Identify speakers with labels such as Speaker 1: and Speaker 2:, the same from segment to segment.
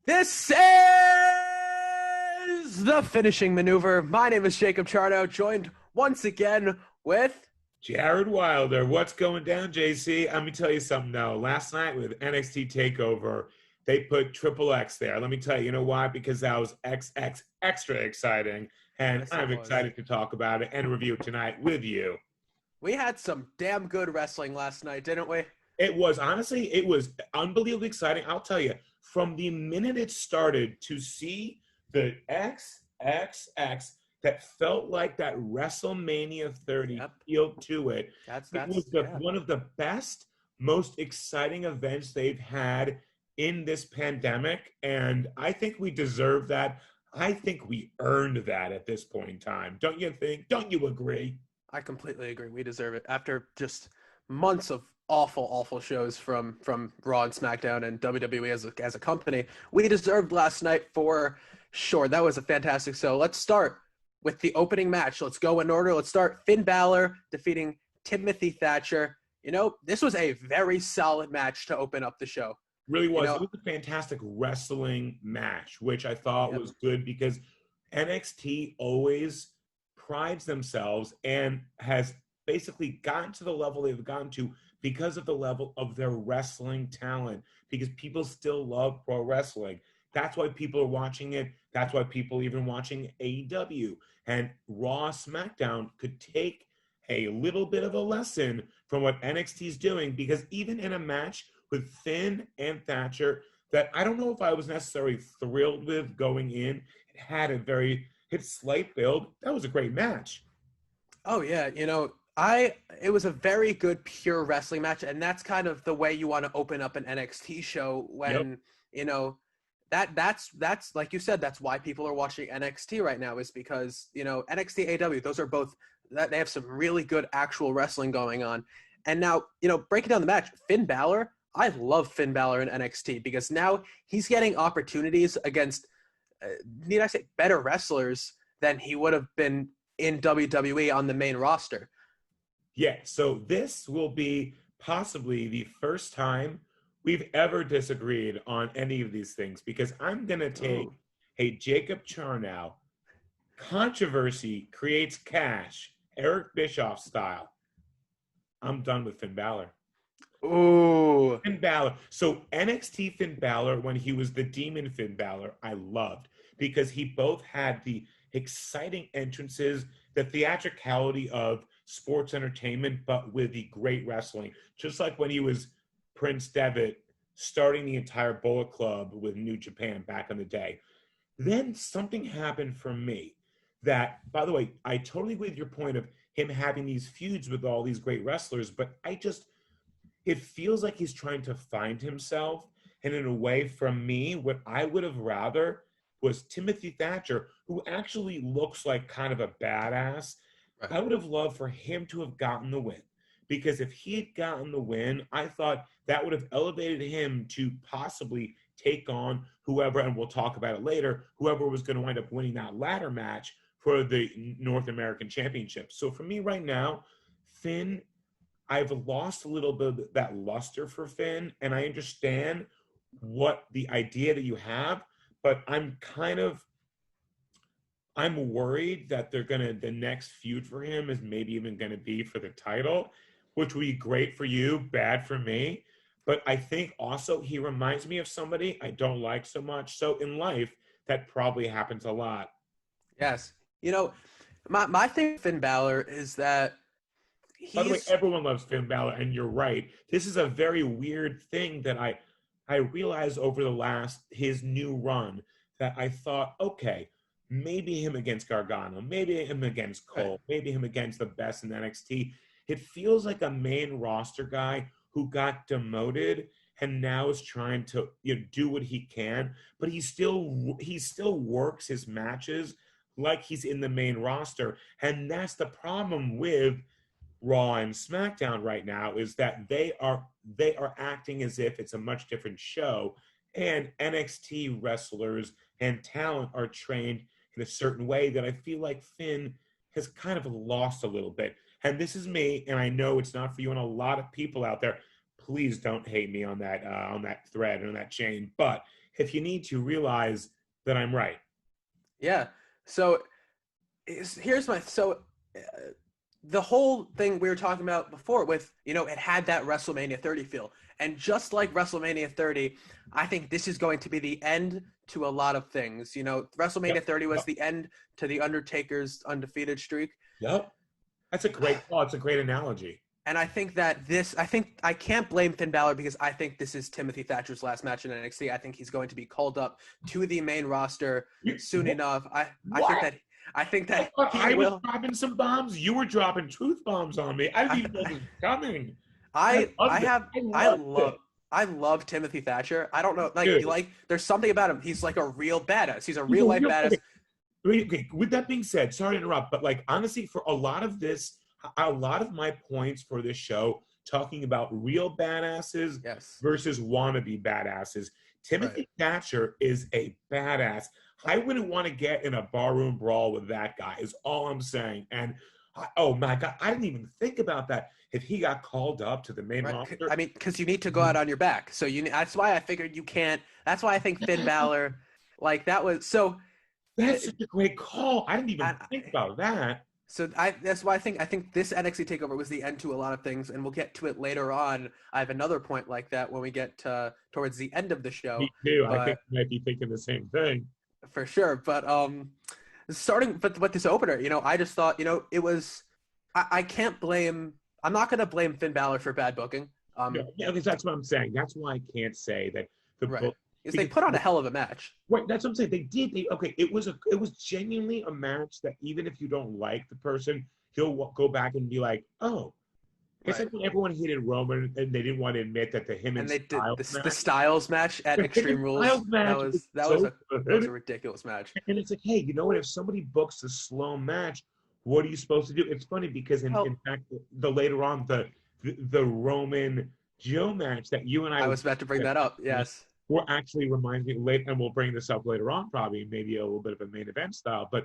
Speaker 1: This is the finishing maneuver. My name is Jacob Charno, joined once again with.
Speaker 2: Jared Wilder, what's going down, JC? Let me tell you something now. Last night with NXT Takeover, they put Triple X there. Let me tell you, you know why? Because that was XX extra exciting, and
Speaker 1: Yes, it
Speaker 2: I'm
Speaker 1: was.
Speaker 2: excited to talk about it and review it tonight with you.
Speaker 1: We had some damn good wrestling last night, didn't we?
Speaker 2: It was unbelievably exciting. I'll tell you, from the minute it started to see the XXX that felt like that WrestleMania 30
Speaker 1: Yep.
Speaker 2: feel to it.
Speaker 1: That's
Speaker 2: It
Speaker 1: that's
Speaker 2: was the
Speaker 1: yeah.
Speaker 2: one of the best, most exciting events they've had in this pandemic, and I think we deserve that. I think we earned that at this point in time. Don't you think? Don't you agree?
Speaker 1: I completely agree. We deserve it after just months of awful, awful shows from Raw and SmackDown and WWE as a company. We deserved last night for sure. That was a fantastic. So let's start with the opening match. Let's go in order. Let's start Finn Balor defeating Timothy Thatcher. This was a very solid match to open up the show.
Speaker 2: Really
Speaker 1: You
Speaker 2: was.
Speaker 1: know,
Speaker 2: It was a fantastic wrestling match, which I thought
Speaker 1: yep.
Speaker 2: was good because NXT always prides themselves and has basically gotten to the level they've gotten to because of the level of their wrestling talent, because people still love pro wrestling. That's why people are watching it. That's why people even watching AEW. And Raw SmackDown could take a little bit of a lesson from what NXT is doing, because even in a match with Finn and Thatcher that I don't know if I was necessarily thrilled with going in. It had a very slight build. That was a great match.
Speaker 1: Oh yeah, I it was a very good pure wrestling match, and that's kind of the way you want to open up an NXT show
Speaker 2: Yep.
Speaker 1: when, you know, that's like you said, that's why people are watching NXT right now, is because, NXT AW, those are both that they have some really good actual wrestling going on. And now, breaking down the match, Finn Balor, I love Finn Balor in NXT because now he's getting opportunities against need I say better wrestlers than he would have been in WWE on the main roster.
Speaker 2: Yeah. So this will be possibly the first time we've ever disagreed on any of these things, because I'm going to take
Speaker 1: Oh.
Speaker 2: a Jacob Charnow controversy creates cash, Eric Bischoff style. I'm done with Finn Balor.
Speaker 1: Ooh.
Speaker 2: Finn Balor. So NXT Finn Balor, when he was the Demon Finn Balor, I loved because he both had the exciting entrances, the theatricality of sports entertainment, but with the great wrestling. Just like when he was Prince Devitt starting the entire Bullet Club with New Japan back in the day. Then something happened for me that, by the way, I totally agree with your point of him having these feuds with all these great wrestlers, but it feels like he's trying to find himself. And in a way, from me, what I would have rather was Timothy Thatcher, who actually looks like kind of a badass.
Speaker 1: Right.
Speaker 2: I would have loved for him to have gotten the win. Because if he had gotten the win, I thought that would have elevated him to possibly take on whoever, and we'll talk about it later, whoever was going to wind up winning that ladder match for the North American Championship. So for me right now, Finn, I've lost a little bit of that luster for Finn, and I understand what the idea that you have, but I'm worried that the next feud for him is maybe even gonna be for the title, which would be great for you, bad for me. But I think also he reminds me of somebody I don't like so much. So in life, that probably happens a lot.
Speaker 1: Yes. My thing with Finn Balor is that
Speaker 2: By the way,
Speaker 1: he's
Speaker 2: everyone loves Finn Balor, and you're right. This is a very weird thing that I realized over the last his new run, that I thought, okay, maybe him against Gargano, maybe him against
Speaker 1: right.
Speaker 2: Cole, maybe him against the best in NXT. It feels like a main roster guy who got demoted and now is trying to do what he can, but he still works his matches like he's in the main roster, and that's the problem with Raw and SmackDown right now, is that they are acting as if it's a much different show, and NXT wrestlers and talent are trained in a certain way that I feel like Finn has kind of lost a little bit. And this is me, and I know it's not for you, and a lot of people out there. Please don't hate me on that thread and on that chain, but if you need to realize that I'm right.
Speaker 1: Yeah. So here's my the whole thing we were talking about before with, it had that WrestleMania 30 feel. And just like WrestleMania 30, I think this is going to be the end to a lot of things. WrestleMania 30 was the end to The Undertaker's undefeated streak.
Speaker 2: Yep. That's a great call. It's a great analogy.
Speaker 1: And I think that I can't blame Finn Balor because I think this is Timothy Thatcher's last match in NXT. I think he's going to be called up to the main roster soon enough. I think that
Speaker 2: I was dropping some bombs. You were dropping truth bombs on me. I didn't even know this was coming.
Speaker 1: I love Timothy Thatcher. I don't know, there's something about him. He's like a real badass. He's a real life badass.
Speaker 2: Okay. With that being said, sorry to interrupt, but honestly, for a lot of my points for this show, talking about real badasses versus wannabe badasses, Timothy Thatcher is a badass. I wouldn't want to get in a barroom brawl with that guy, is all I'm saying. And oh my God, I didn't even think about that. If he got called up to the main roster,
Speaker 1: I mean, because you need to go out on your back. So that's why I figured you can't. That's why I think Finn Balor, that's
Speaker 2: such a great call. I didn't even think about that.
Speaker 1: So that's why I think this NXT Takeover was the end to a lot of things, and we'll get to it later on. I have another point like that when we get towards the end of the show.
Speaker 2: Me too. I think you might be thinking the same thing.
Speaker 1: For sure. But starting with this opener, I just thought, it was I can't blame I'm not going to blame Finn Balor for bad booking.
Speaker 2: Because that's what I'm saying. That's why I can't say that the book.
Speaker 1: Because they put on a hell of a match.
Speaker 2: Right, that's what I'm saying. They did. It was genuinely a match that even if you don't like the person, he'll go back and be like, oh. It's like when everyone hated Roman and they didn't want to admit that
Speaker 1: the Styles match at Extreme Rules. That was a ridiculous match.
Speaker 2: And it's like, hey, you know what? If somebody books a slow match, what are you supposed to do? It's funny because in fact, later on the Roman Joe match that you and I
Speaker 1: was about to bring that up. Yes.
Speaker 2: Will actually remind me late, and we'll bring this up later on, probably maybe a little bit of a main event style. But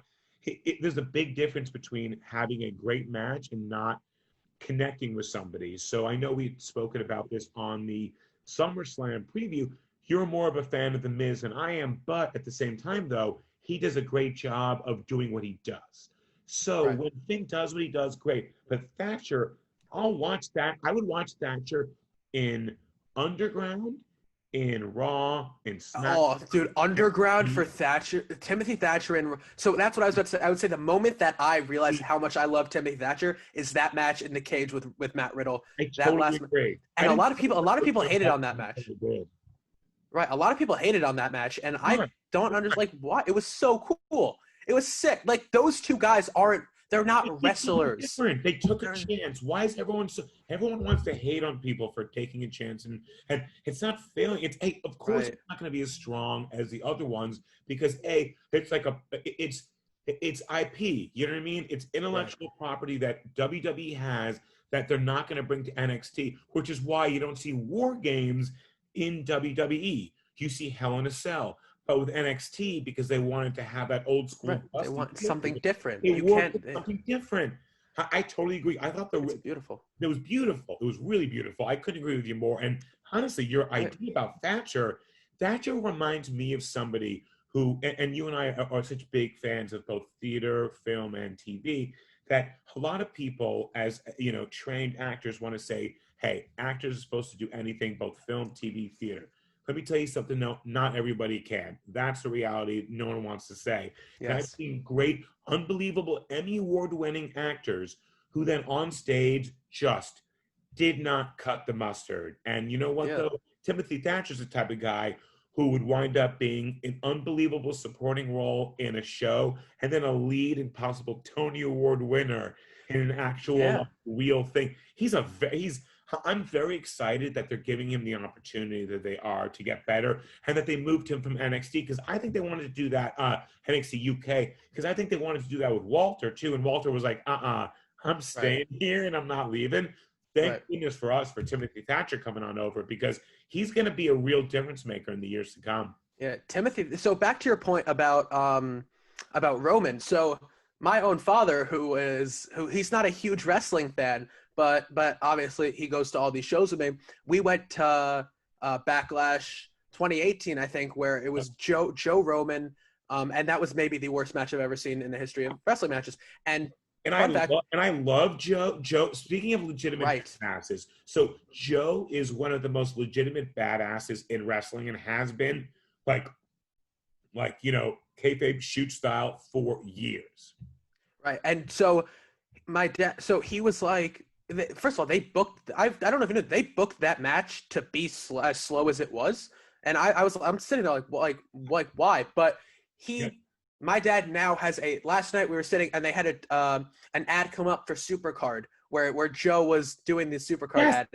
Speaker 2: there's a big difference between having a great match and not connecting with somebody. So I know we've spoken about this on the SummerSlam preview. You're more of a fan of The Miz than I am, but at the same time, though, he does a great job of doing what he does. So when Finn does what he does, great. But Thatcher, I'll watch that. I would watch Thatcher in Underground, in Raw, in SmackDown.
Speaker 1: Oh, dude, Underground for Thatcher, Timothy Thatcher, so that's what I was about to say. I would say the moment that I realized how much I love Timothy Thatcher is that match in the cage with Matt Riddle.
Speaker 2: Agree.
Speaker 1: And a lot of people hated on that match. Right, a lot of people hated on that match, and I don't understand why. It was so cool. It was sick. Those two guys they're not wrestlers.
Speaker 2: Different. They took a chance. Why is everyone wants to hate on people for taking a chance, and it's not failing. Of course it's not going to be as strong as the other ones because it's IP. You know what I mean? It's intellectual property that WWE has that they're not going to bring to NXT, which is why you don't see War Games in WWE. You see Hell in a Cell. But with NXT, because they wanted to have that old school,
Speaker 1: they want something different.
Speaker 2: Something different. I totally agree. I thought
Speaker 1: it was beautiful.
Speaker 2: It was beautiful. It was really beautiful. I couldn't agree with you more. And honestly, your idea about Thatcher reminds me of somebody who, and you and I are such big fans of both theater, film, and TV, that a lot of people, as trained actors, want to say, "Hey, actors are supposed to do anything, both film, TV, theater." Let me tell you something. No, not everybody can. That's the reality. No one wants to say. Yes. And I've seen great, unbelievable Emmy Award-winning actors who then on stage just did not cut the mustard. And you know what, though? Timothy Thatcher's the type of guy who would wind up being an unbelievable supporting role in a show and then a lead and possible Tony Award winner in an actual real thing. I'm very excited that they're giving him the opportunity that they are to get better and that they moved him from NXT because I think they wanted to do that, NXT UK, because I think they wanted to do that with Walter too. And Walter was like, I'm staying here and I'm not leaving. Thank goodness for us, for Timothy Thatcher coming on over because he's going to be a real difference maker in the years to come.
Speaker 1: Yeah, Timothy. So back to your point about Roman. So my own father, who he's not a huge wrestling fan, but obviously he goes to all these shows with me. We went to Backlash 2018, I think, where it was Joe Roman, and that was maybe the worst match I've ever seen in the history of wrestling matches. And fun fact,
Speaker 2: I love Joe. Joe, speaking of legitimate badasses, so Joe is one of the most legitimate badasses in wrestling and has been like kayfabe shoot style for years.
Speaker 1: Right. And so my dad, so he was like, first of all, they booked, I don't know if you know, they booked that match to be as slow as it was. And I'm sitting there like, why? But my dad now has last night we were sitting and they had an ad come up for Supercard where Joe was doing the Supercard ad.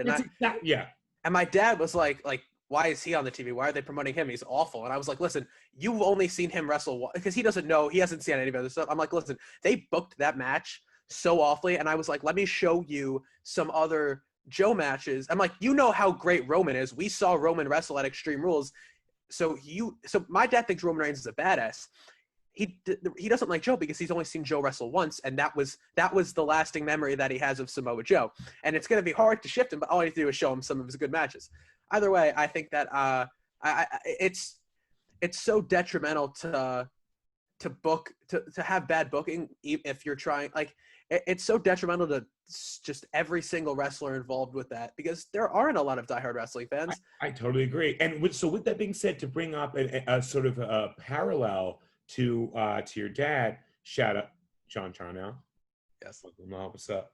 Speaker 1: And my dad was like, why is he on the TV? Why are they promoting him? He's awful. And I was like, listen, you've only seen him wrestle because he doesn't know. He hasn't seen any of other stuff. I'm like, listen, they booked that match so awfully. And I was like, let me show you some other Joe matches. I'm like, you know how great Roman is. We saw Roman wrestle at Extreme Rules. So my dad thinks Roman Reigns is a badass. He doesn't like Joe because he's only seen Joe wrestle once, and that was the lasting memory that he has of Samoa Joe. And it's going to be hard to shift him, but all you have to do is show him some of his good matches. Either way, I think that it's so detrimental to have bad booking if you're trying. Like, it's so detrimental to just every single wrestler involved with that because there aren't a lot of diehard wrestling fans.
Speaker 2: I totally agree. And with that being said, to bring up a sort of a parallel to your dad, shout out John Charnell.
Speaker 1: Yes.
Speaker 2: What's up?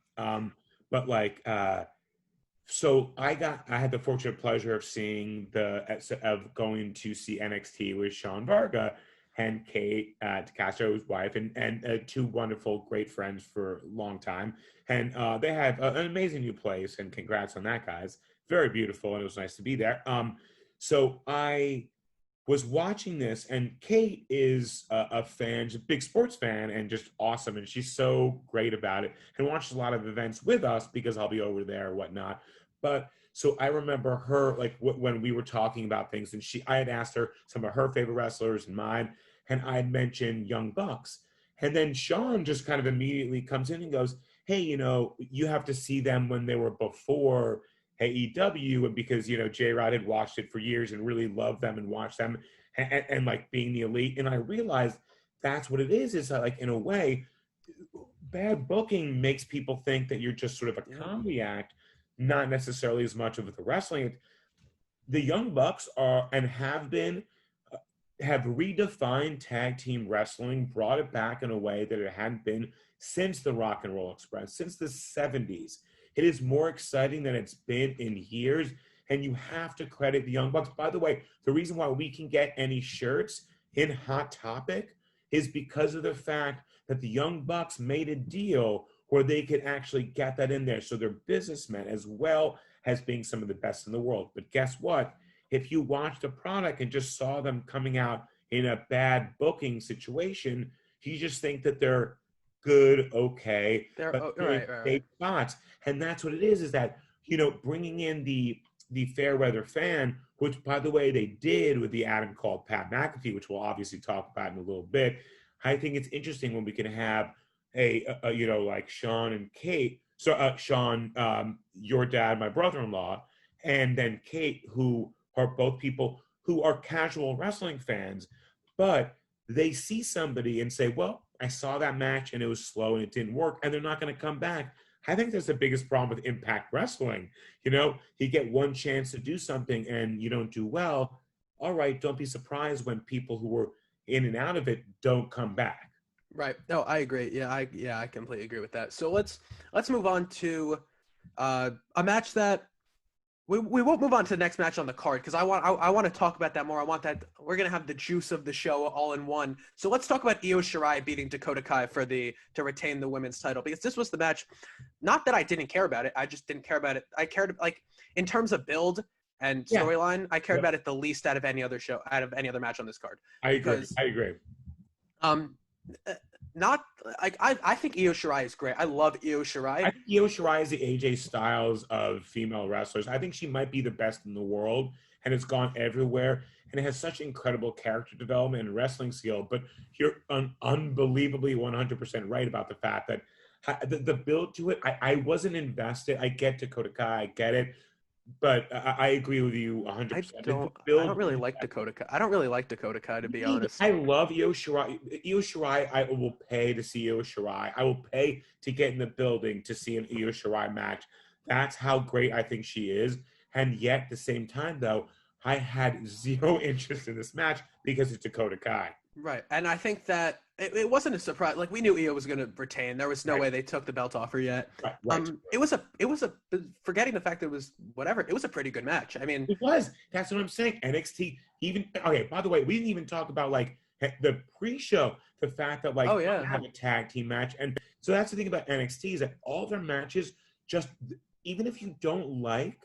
Speaker 2: So I had the fortunate pleasure of of going to see NXT with Sean Varga and Kate DeCastro's wife and two wonderful, great friends for a long time. And they have an amazing new place, and congrats on that, guys. Very beautiful, and it was nice to be there. So I was watching this, and Kate is a fan, she's a big sports fan, and just awesome, and she's so great about it, and watches a lot of events with us because I'll be over there or whatnot. But so I remember her, like, when we were talking about things, and I had asked her some of her favorite wrestlers and mine, and I had mentioned Young Bucks, and then Sean just kind of immediately comes in and goes, hey, you have to see them when they were before AEW, and because J-Rod had watched it for years and really loved them and watched them and like being the elite. And I realized that's what it is that, like, in a way, bad booking makes people think that you're just sort of a comedy act, not necessarily as much of the wrestling. The Young Bucks are and have redefined tag team wrestling, brought it back in a way that it hadn't been since the Rock and Roll Express, since the 70s. It is more exciting than it's been in years, and you have to credit the Young Bucks. By the way, the reason why we can get any shirts in Hot Topic is because of the fact that the Young Bucks made a deal where they could actually get that in there. So they're businessmen as well as being some of the best in the world. But guess what? If you watched a product and just saw them coming out in a bad booking situation, you just think that they're good, okay, but right. Spots. And that's what it is that, bringing in the fair weather fan, which, by the way, they did with the Adam called Pat McAfee, which we'll obviously talk about in a little bit. I think it's interesting when we can have like Sean and Kate. So Sean, your dad, my brother-in-law, and then Kate, who are both people who are casual wrestling fans, but they see somebody and say, well, I saw that match and it was slow and it didn't work, and they're not going to come back. I think that's the biggest problem with Impact Wrestling. You get one chance to do something and you don't do well. All right, don't be surprised when people who were in and out of it don't come back.
Speaker 1: Right. No, I agree. Yeah, I completely agree with that. So let's move on to a match that we won't move on to the next match on the card because I want to talk about that more. I want that we're gonna have the juice of the show all in one. So let's talk about Io Shirai beating Dakota Kai to retain the women's title, because this was the match. Not that I didn't care about it, I just didn't care about it. I cared, like, in terms of build and storyline, I cared about it the least out of any other match on this card.
Speaker 2: I agree.
Speaker 1: Not like I think Io Shirai is great. I love Io Shirai.
Speaker 2: I think Io Shirai is the AJ Styles of female wrestlers. I think she might be the best in the world, and it's gone everywhere. And it has such incredible character development and wrestling skill. But you're unbelievably 100% right about the fact that the build to it, I wasn't invested. I get Dakota Kai, I get it. but I agree with you 100%. The
Speaker 1: I don't
Speaker 2: build,
Speaker 1: really like Dakota Kai. I don't really like Dakota Kai, to be honest.
Speaker 2: I love Io Shirai. Io Shirai, I will pay to see Io Shirai. I will pay to get in the building to see an Io Shirai match. That's how great I think she is. And yet, at the same time, though, I had zero interest in this match because it's Dakota Kai.
Speaker 1: Right. And I think that it wasn't a surprise. Like, we knew Io was going to retain. There was no
Speaker 2: Right.
Speaker 1: way they took the belt off her yet.
Speaker 2: Right.
Speaker 1: It was a forgetting the fact that it was whatever. It was a pretty good match. I mean,
Speaker 2: It was. That's what I'm saying. NXT even okay. By the way, we didn't even talk about like the pre-show, the fact that like
Speaker 1: Oh, yeah.
Speaker 2: they have a tag team match, and so that's the thing about NXT is that all their matches just even if you don't like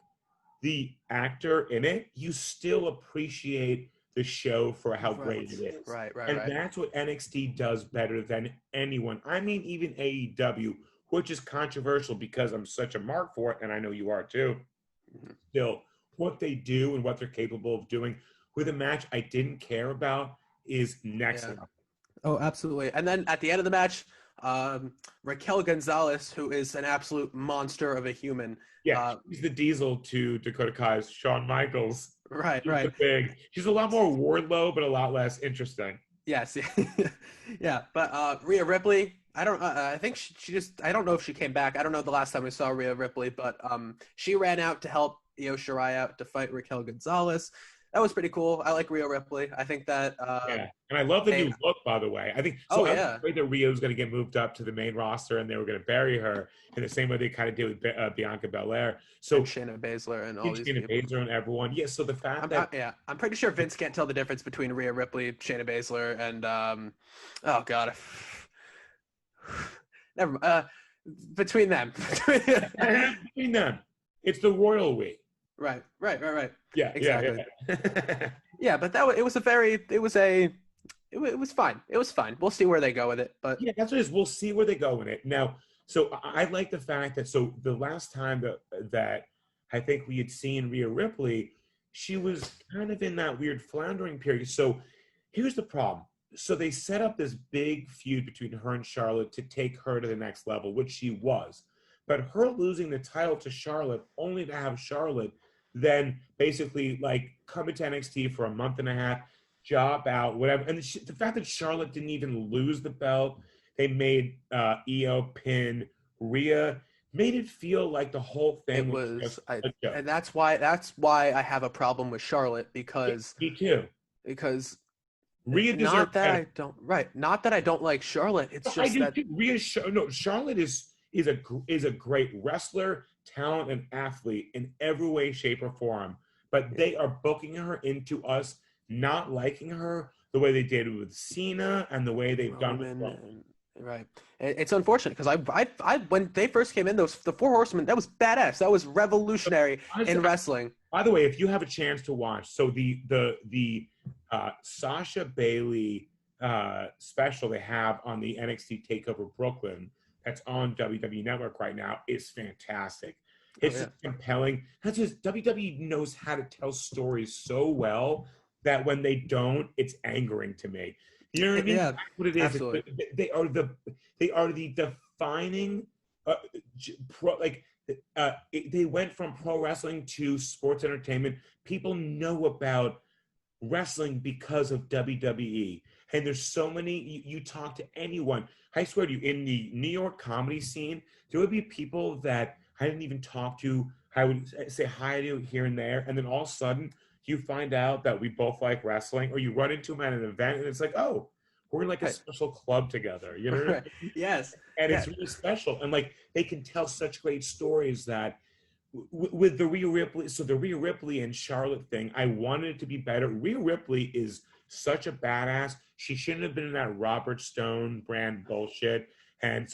Speaker 2: the actor in it, you still appreciate the show for how great it is.
Speaker 1: Right.
Speaker 2: And that's what NXT does better than anyone. I mean, even AEW, which is controversial because I'm such a mark for it, and I know you are too. Still, what they do and what they're capable of doing with a match I didn't care about is next level.
Speaker 1: Oh, absolutely. And then at the end of the match, Raquel Gonzalez, who is an absolute monster of a human.
Speaker 2: Yeah, she's the Diesel to Dakota Kai's Shawn Michaels.
Speaker 1: Right.
Speaker 2: She's a lot more Wardlow, but a lot less interesting.
Speaker 1: Yes. Yeah. But Rhea Ripley, I think she just, I don't know if she came back. I don't know the last time we saw Rhea Ripley, but she ran out to help Io Shirai out to fight Raquel Gonzalez. That was pretty cool. I like Rhea Ripley. I think that
Speaker 2: yeah, and I love the new look, by the way. I think so. I was afraid that Rhea was going to get moved up to the main roster, and they were going to bury her in the same way they kind of did with Bianca Belair. So
Speaker 1: and Shayna Baszler and all these people.
Speaker 2: Shayna Baszler and everyone. Yeah. So the fact
Speaker 1: I'm pretty sure Vince can't tell the difference between Rhea Ripley, Shayna Baszler, and oh god, never between them.
Speaker 2: Between them, it's the royal we.
Speaker 1: Right.
Speaker 2: Yeah,
Speaker 1: exactly.
Speaker 2: Yeah,
Speaker 1: but it was fine. It was fine. We'll see where they go with it. But
Speaker 2: yeah, that's what it is. We'll see where they go with it. Now, so I like the fact that the last time that I think we had seen Rhea Ripley, she was kind of in that weird floundering period. So here's the problem. So they set up this big feud between her and Charlotte to take her to the next level, which she was. But her losing the title to Charlotte only to have Charlotte then basically like come into NXT for a month and a half, job out, whatever. And the fact that Charlotte didn't even lose the belt, they made Io pin Rhea, made it feel like the whole thing was just a joke.
Speaker 1: And that's why I have a problem with Charlotte because
Speaker 2: me too.
Speaker 1: Because
Speaker 2: Rhea deserves
Speaker 1: not that I don't like Charlotte. It's just that
Speaker 2: Charlotte is a great wrestler, talent, and athlete in every way, shape, or form. But they are booking her into us not liking her the way they did with Cena and the way they've done with Roman.
Speaker 1: Right. It's unfortunate because I when they first came in, the Four Horsemen, that was badass. That was revolutionary in wrestling.
Speaker 2: By the way, if you have a chance to watch, so the Sasha Bailey special they have on the NXT Takeover Brooklyn that's on WWE Network right now is fantastic. It's just compelling. That's just WWE knows how to tell stories so well that when they don't, it's angering to me. You know what I mean?
Speaker 1: Yeah,
Speaker 2: that's what it is.
Speaker 1: absolutely.
Speaker 2: They are the defining they went from pro wrestling to sports entertainment. People know about wrestling because of WWE. And there's so many, you talk to anyone. I swear to you, in the New York comedy scene, there would be people that I didn't even talk to. I would say hi to here and there. And then all of a sudden, you find out that we both like wrestling, or you run into them at an event, and it's like, oh, we're in like a special club together. You know what I mean?
Speaker 1: Yes.
Speaker 2: And it's really special. And like, they can tell such great stories that with the Rhea Ripley, so the Rhea Ripley and Charlotte thing, I wanted it to be better. Rhea Ripley is such a badass. She shouldn't have been in that Robert Stone brand bullshit. And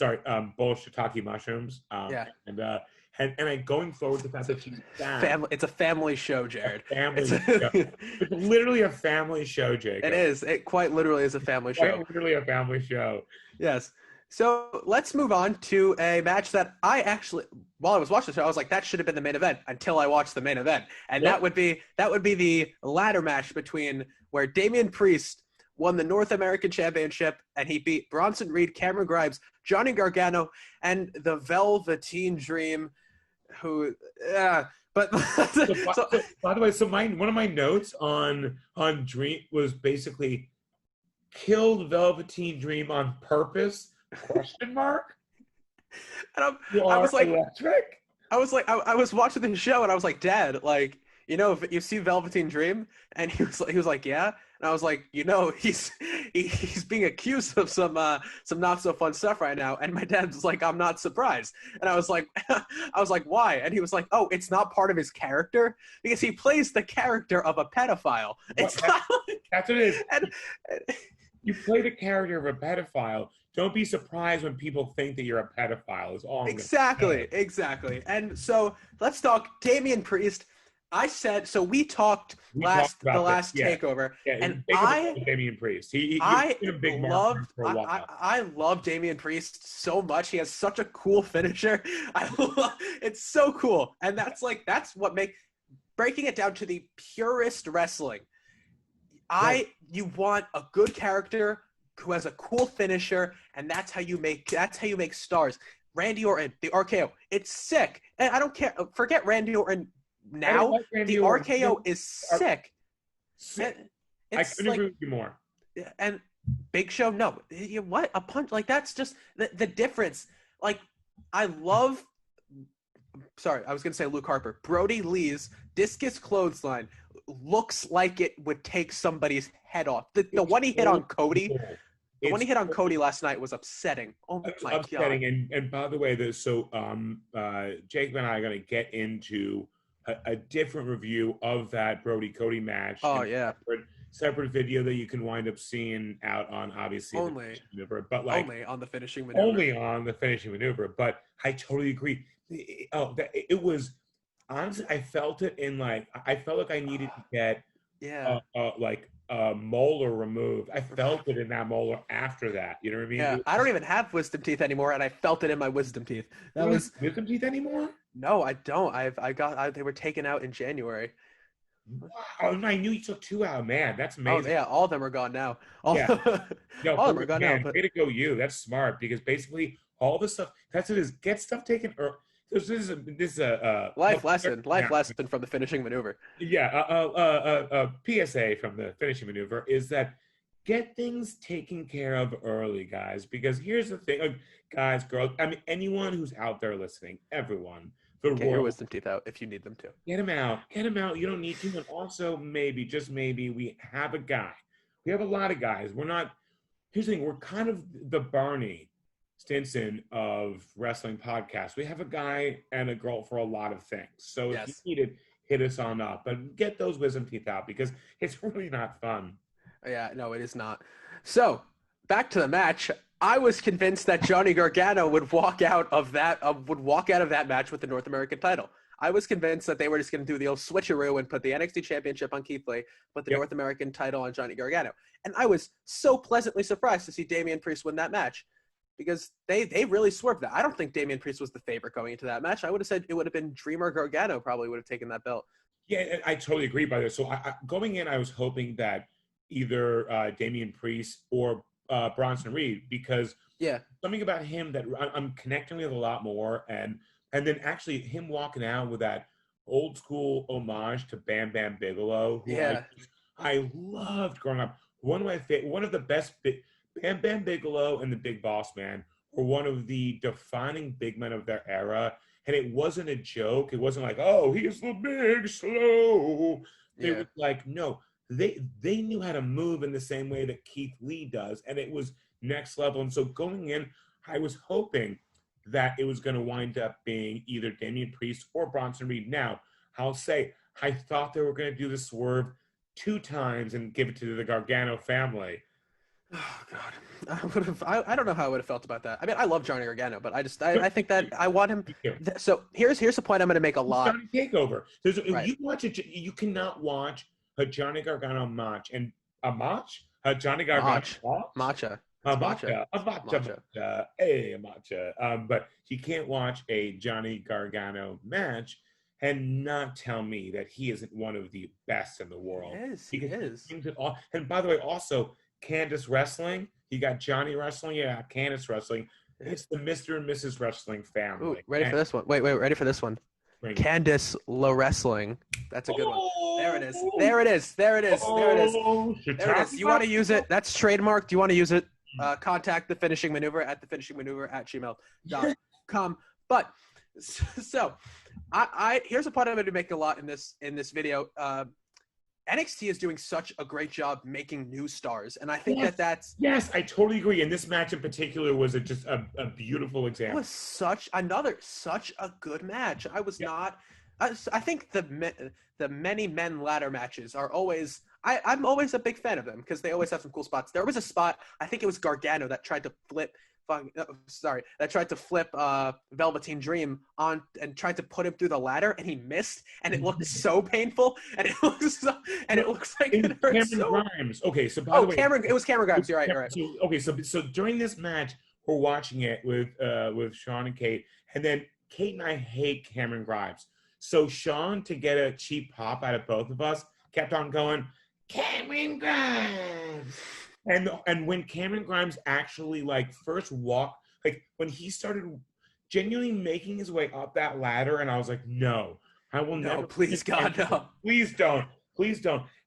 Speaker 2: bullshit-taki mushrooms. And going forward, the fact that she's back.
Speaker 1: It's a family show, Jared.
Speaker 2: It's literally a family show, Jacob.
Speaker 1: It is. It quite literally is a family show.
Speaker 2: Quite literally a family show.
Speaker 1: Yes. So let's move on to a match that I actually, while I was watching the show, I was like, that should have been the main event until I watched the main event. And that would be the ladder match between where Damian Priest won the North American Championship and he beat Bronson Reed, Cameron Grimes, Johnny Gargano, and the Velveteen Dream, who But
Speaker 2: By the way, so one of my notes on Dream was basically killed Velveteen Dream on purpose? Question mark.
Speaker 1: And
Speaker 2: You
Speaker 1: I
Speaker 2: are
Speaker 1: was like,
Speaker 2: electric.
Speaker 1: I was watching the show and I was like, Dad, like, you know, if you see Velveteen Dream, and he was like, yeah, and I was like, you know, he's being accused of some not so fun stuff right now, and my dad was like, I'm not surprised, and I was like, why? And he was like, oh, it's not part of his character because he plays the character of a pedophile.
Speaker 2: That's what it is.
Speaker 1: And,
Speaker 2: you play the character of a pedophile. Don't be surprised when people think that you're a pedophile. Is all I'm
Speaker 1: exactly. And so let's talk Damian Priest. I said so. We talked the last takeover, and
Speaker 2: Damian Priest. He's been a big
Speaker 1: love
Speaker 2: for a while.
Speaker 1: I love Damian Priest so much. He has such a cool finisher. It's so cool, and that's what breaking it down to the purest wrestling. You want a good character who has a cool finisher, and that's how you make stars. Randy Orton, the RKO, it's sick, and I don't care. Forget Randy Orton. Now the RKO is sick.
Speaker 2: I couldn't agree with you more.
Speaker 1: And Big Show, no, what a punch! Like that's just the difference. Like I love. Sorry, I was gonna say Luke Harper. Brody Lee's discus clothesline looks like it would take somebody's head off. The one he hit on Cody. The one he hit on Cody last night was upsetting. Oh my god!
Speaker 2: And by the way, Jake and I are going to get into a different review of that Brody Cody match.
Speaker 1: Oh yeah,
Speaker 2: separate video that you can wind up seeing out on obviously
Speaker 1: only on the finishing maneuver.
Speaker 2: Only on the finishing maneuver. But I totally agree. It was honestly, I felt it in I felt like I needed to get a molar removed. I felt it in that molar after that. You know what I mean?
Speaker 1: Yeah, I don't even have wisdom teeth anymore, and I felt it in my wisdom teeth.
Speaker 2: That was wisdom teeth anymore?
Speaker 1: No, I don't. They were taken out in January.
Speaker 2: Wow, I knew you took 2 out, man. That's amazing.
Speaker 1: Oh yeah, all of them are gone now.
Speaker 2: All of
Speaker 1: them are gone now.
Speaker 2: Way to go, you. That's smart because basically all the stuff. That's what it is. Get stuff taken. This is a
Speaker 1: life lesson from the finishing maneuver.
Speaker 2: Yeah, a PSA from the finishing maneuver is that get things taken care of early, guys. Because here's the thing, guys, girls. I mean, anyone who's out there listening, everyone.
Speaker 1: Get your wisdom teeth out if you need them to.
Speaker 2: Get them out. You don't need to. And also, maybe, just maybe, we have a guy. We have a lot of guys. Here's the thing. We're kind of the Barney Stinson of wrestling podcasts. We have a guy and a girl for a lot of things. So if you need it, hit us on up. But get those wisdom teeth out because it's really not fun.
Speaker 1: Yeah, no, it is not. So back to the match. I was convinced that Johnny Gargano would walk out of that match with the North American title. I was convinced that they were just going to do the old switcheroo and put the NXT Championship on Keith Lee, put the North American title on Johnny Gargano. And I was so pleasantly surprised to see Damian Priest win that match because they really swerved that. I don't think Damian Priest was the favorite going into that match. I would have said it would have been Dreamer Gargano probably would have taken that belt.
Speaker 2: Yeah, I totally agree by this. So going in, I was hoping that either Damian Priest or Bronson Reed, because something about him that I'm connecting with a lot more, and then actually him walking out with that old school homage to Bam Bam Bigelow, who I loved growing up. One of the best Bam Bam Bigelow and the Big Boss Man were one of the defining big men of their era, and it wasn't a joke. It wasn't like, oh, he's the big slow. It was like, no. They knew how to move in the same way that Keith Lee does, and it was next level. And so going in, I was hoping that it was going to wind up being either Damian Priest or Bronson Reed. Now, I'll say, I thought they were going to do the swerve 2 times and give it to the Gargano family.
Speaker 1: Oh God, I don't know how I would have felt about that. I mean, I love Johnny Gargano, but I think that I want him. So here's the point I'm going to make a lot.
Speaker 2: Johnny Takeover. You watch it, you cannot watch a Johnny Gargano match and a match? A Johnny Gargano
Speaker 1: matcha.
Speaker 2: But you can't watch a Johnny Gargano match and not tell me that he isn't one of the best in the world.
Speaker 1: He is.
Speaker 2: And by the way, also, Candice Wrestling. You got Johnny Wrestling, Candice Wrestling. It's the Mr. and Mrs. Wrestling family.
Speaker 1: Ooh, ready for this one? Wait, ready for this one?
Speaker 2: Bring it.
Speaker 1: Candice Low Wrestling. That's a good one. There it is.
Speaker 2: Oh,
Speaker 1: There it is. There it is. There it is.
Speaker 2: oh,
Speaker 1: There it is. You want to use it? That's trademarked. You want to use it? Contact the finishing maneuver at thefinishingmaneuver@gmail.com. But so I here's a point I'm going to make a lot in this video. NXT is doing such a great job making new stars, and I think that's
Speaker 2: I totally agree. And this match in particular was just a beautiful example.
Speaker 1: It was such a good match. I was not. I think the many men ladder matches are always. I'm always a big fan of them because they always have some cool spots. There was a spot, I think it was Gargano, that tried to flip. Velveteen Dream on and tried to put him through the ladder, and he missed, and it looked so painful, and it looks like it hurt
Speaker 2: Cameron
Speaker 1: so.
Speaker 2: Grimes. Okay, so by the way,
Speaker 1: it was Cameron Grimes. You're right.
Speaker 2: So during this match, we're watching it with Sean and Kate, and then Kate and I hate Cameron Grimes. So Sean, to get a cheap pop out of both of us, kept on going, Cameron Grimes. And when Cameron Grimes actually first walked, when he started genuinely making his way up that ladder, and I was like, no, I will never.
Speaker 1: Please, God, no.
Speaker 2: Please don't.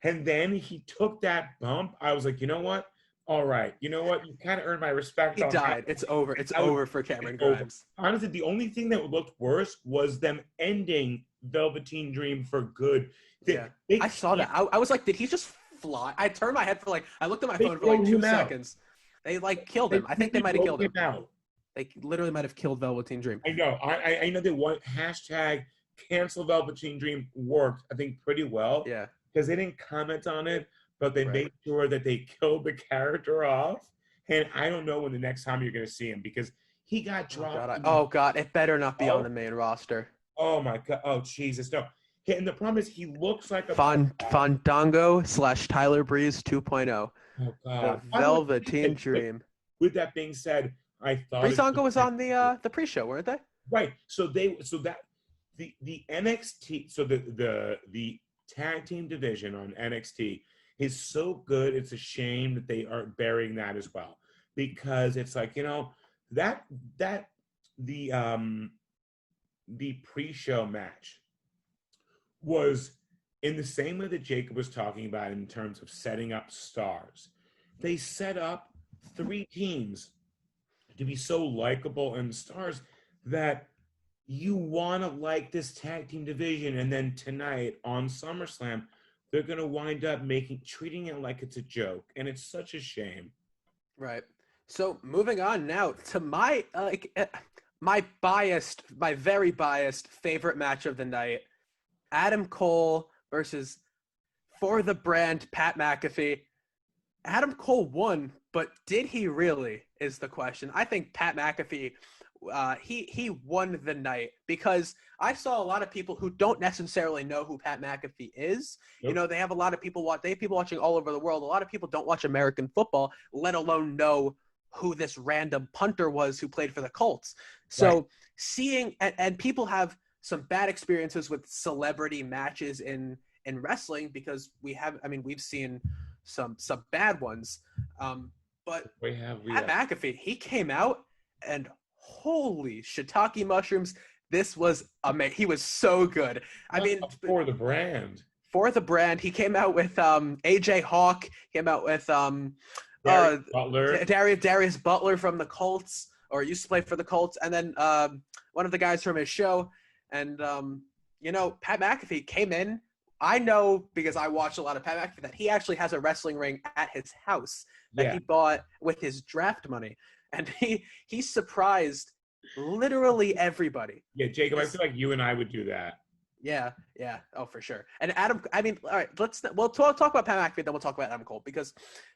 Speaker 2: And then he took that bump. I was like, you know what? All right. You know what? You kind of earned my respect.
Speaker 1: He died. It's over. It's over for Cameron Grimes.
Speaker 2: Honestly, the only thing that looked worse was them ending Velveteen Dream for good.
Speaker 1: I saw that. I was like, did he just fly? I turned my head I looked at my phone for 2 seconds. They killed him. I think they might have killed him. They literally might have killed Velveteen Dream.
Speaker 2: I know. I know they want #cancel Velveteen Dream worked, I think, pretty well.
Speaker 1: Yeah.
Speaker 2: Because they didn't comment on it, but they made sure that they killed the character off. And I don't know when the next time you're going to see him because he got dropped.
Speaker 1: Oh God, it better not be on the main roster.
Speaker 2: Oh my God. Oh Jesus, no. And the problem is he looks like a
Speaker 1: Fandango / Tyler Breeze 2.0.
Speaker 2: Oh God.
Speaker 1: The Velveteen Dream.
Speaker 2: With that being said, I thought
Speaker 1: Breezango was on the pre-show, weren't they?
Speaker 2: Right. The NXT, so the tag team division on NXT is so good. It's a shame that they are burying that as well, because it's like, that the pre-show match was in the same way that Jacob was talking about in terms of setting up stars. They set up 3 teams to be so likable and stars that you want to like this tag team division. And then tonight on SummerSlam, they're going to wind up treating it like it's a joke. And it's such a shame.
Speaker 1: Right. So moving on now to my very biased favorite match of the night, Adam Cole versus For the Brand Pat McAfee. Adam Cole won, but did he really is the question. I think Pat McAfee, he won the night because I saw a lot of people who don't necessarily know who Pat McAfee is. Nope. They have a lot of people watching all over the world. A lot of people don't watch American football, let alone know who this random punter was who played for the Colts. So seeing and people have some bad experiences with celebrity matches in wrestling because we've seen some bad ones. But Pat McAfee, he came out and holy shiitake mushrooms, this was amazing. He was so good.
Speaker 2: For the brand.
Speaker 1: For the brand, he came out with AJ Hawk, came out with Darius Butler from the Colts, or used to play for the Colts, and then one of the guys from his show. And Pat McAfee came in. I know because I watched a lot of Pat McAfee that he actually has a wrestling ring at his house that he bought with his draft money. And he surprised literally everybody.
Speaker 2: Yeah, Jacob, I feel like you and I would do that.
Speaker 1: Yeah. Oh, for sure. And Adam, all right, we'll talk about Pat McAfee, then we'll talk about Adam Cole, because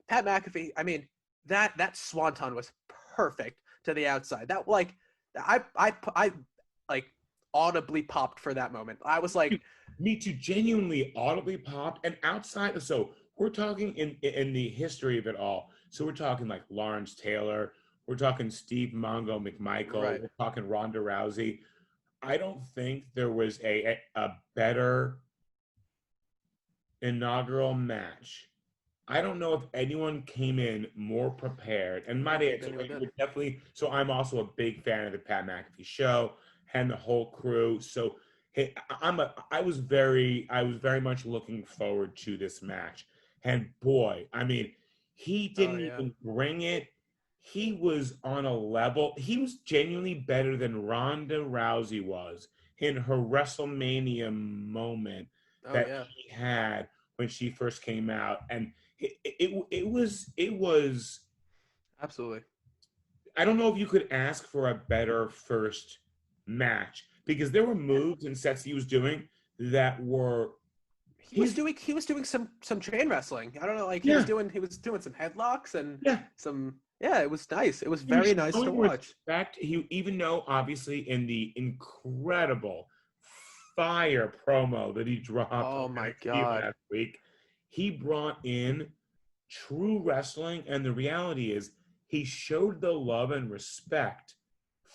Speaker 1: Pat McAfee, that swanton was perfect to the outside. That I audibly popped for that moment. I was like,
Speaker 2: me too, genuinely audibly popped. And outside, so we're talking in the history of it all. So we're talking like Lawrence Taylor, we're talking Steve Mongo McMichael, we're talking Ronda Rousey. I don't think there was a better inaugural match. I don't know if anyone came in more prepared. And my answer definitely. So I'm also a big fan of the Pat McAfee show and the whole crew. So Hey, I was very much looking forward to this match. And boy, I mean, he
Speaker 1: Oh
Speaker 2: didn't
Speaker 1: yeah.
Speaker 2: even bring it. He was on a level. He was genuinely better than Ronda Rousey was in her WrestleMania moment
Speaker 1: Oh
Speaker 2: that
Speaker 1: yeah.
Speaker 2: she had when she first came out. And it was
Speaker 1: Absolutely.
Speaker 2: I don't know if you could ask for a better first match because there were moves and sets he was doing that were he's
Speaker 1: He was doing some chain wrestling. I don't know, like
Speaker 2: yeah,
Speaker 1: he was doing some headlocks and
Speaker 2: yeah.
Speaker 1: some, yeah, it was nice. It was
Speaker 2: He was
Speaker 1: very nice to
Speaker 2: showing
Speaker 1: watch.
Speaker 2: respect. He even though obviously in the incredible fire promo that he dropped on
Speaker 1: Oh my
Speaker 2: NXT
Speaker 1: god.
Speaker 2: last week, he brought in true wrestling, and the reality is he showed the love and respect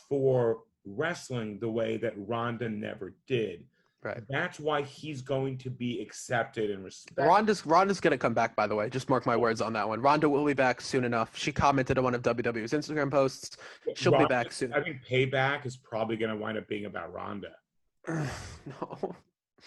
Speaker 2: for wrestling the way that Ronda never did.
Speaker 1: Right.
Speaker 2: That's why he's going to be accepted and respected.
Speaker 1: Ronda's gonna come back, by the way. Just mark my words on that one. Ronda will be back soon enough. She commented on one of WWE's Instagram posts. She'll be
Speaker 2: Ronda,
Speaker 1: back soon.
Speaker 2: I think Payback is probably going to wind up being about Ronda.
Speaker 1: No.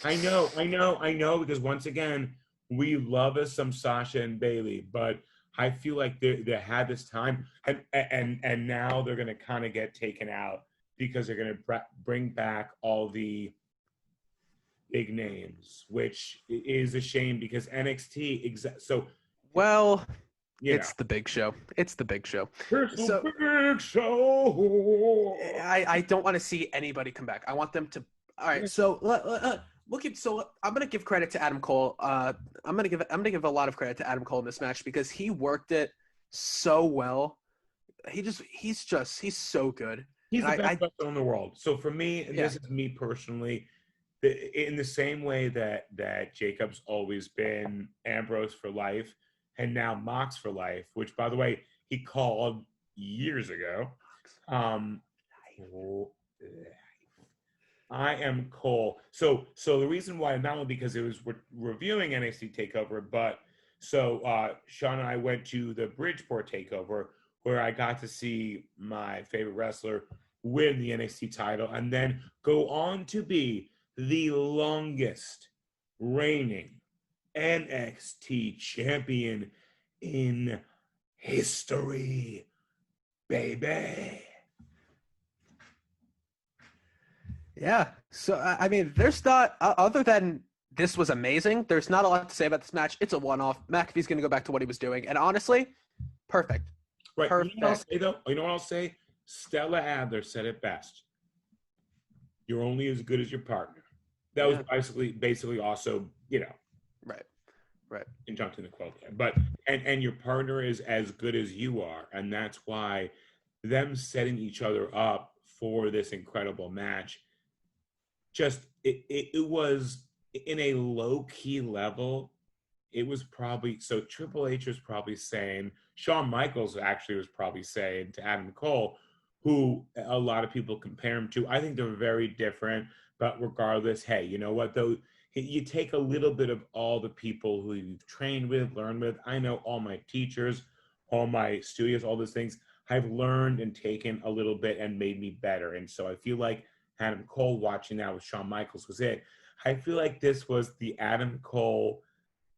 Speaker 2: I know, because once again, we love us some Sasha and Bailey, but I feel like they had this time, and now they're going to kind of get taken out because they're going to bring back all the big names, which is a shame because NXT. So
Speaker 1: Well,
Speaker 2: you know,
Speaker 1: it's the big show. It's the big show.
Speaker 2: it's a
Speaker 1: So
Speaker 2: big show.
Speaker 1: I don't want to see anybody come back. I want them to. All right. So we'll keep. So I'm gonna give credit to Adam Cole. I'm gonna give a lot of credit to Adam Cole in this match because he worked it so well. He's so good.
Speaker 2: He's
Speaker 1: And
Speaker 2: the best wrestler in the world. So for me, and
Speaker 1: yeah.
Speaker 2: this is me personally, in the same way that Jacob's always been Ambrose for life, and now Mox for life, which by the way he called years ago. Um, I am Cole. So the reason why, not only because it was reviewing NXT Takeover, but Sean and I went to the Bridgeport Takeover where I got to see my favorite wrestler win the NXT title and then go on to be the longest reigning NXT champion in history, baby.
Speaker 1: Yeah. So I mean, there's not other than this was amazing. There's not a lot to say about this match. It's a one-off. McAfee's gonna go back to what he was doing, and honestly, perfect.
Speaker 2: Right. You know what I'll
Speaker 1: Perfect.
Speaker 2: say though? You know what I'll say? Stella Adler said it best. You're only as good as your partner. That was
Speaker 1: Yeah.
Speaker 2: basically also,
Speaker 1: Right. Right.
Speaker 2: conjunct in the quote there. But and your partner is as good as you are. And that's why them setting each other up for this incredible match, just it was in a low-key level. It was probably so Triple H was probably saying, Shawn Michaels actually was probably saying to Adam Cole, who a lot of people compare him to. I think they're very different, but regardless, hey, you know what though? You take a little bit of all the people who you've trained with, learned with. I know all my teachers, all my studios, all those things. I've learned and taken a little bit and made me better. And so I feel like Adam Cole watching that with Shawn Michaels was it. I feel like this was the Adam Cole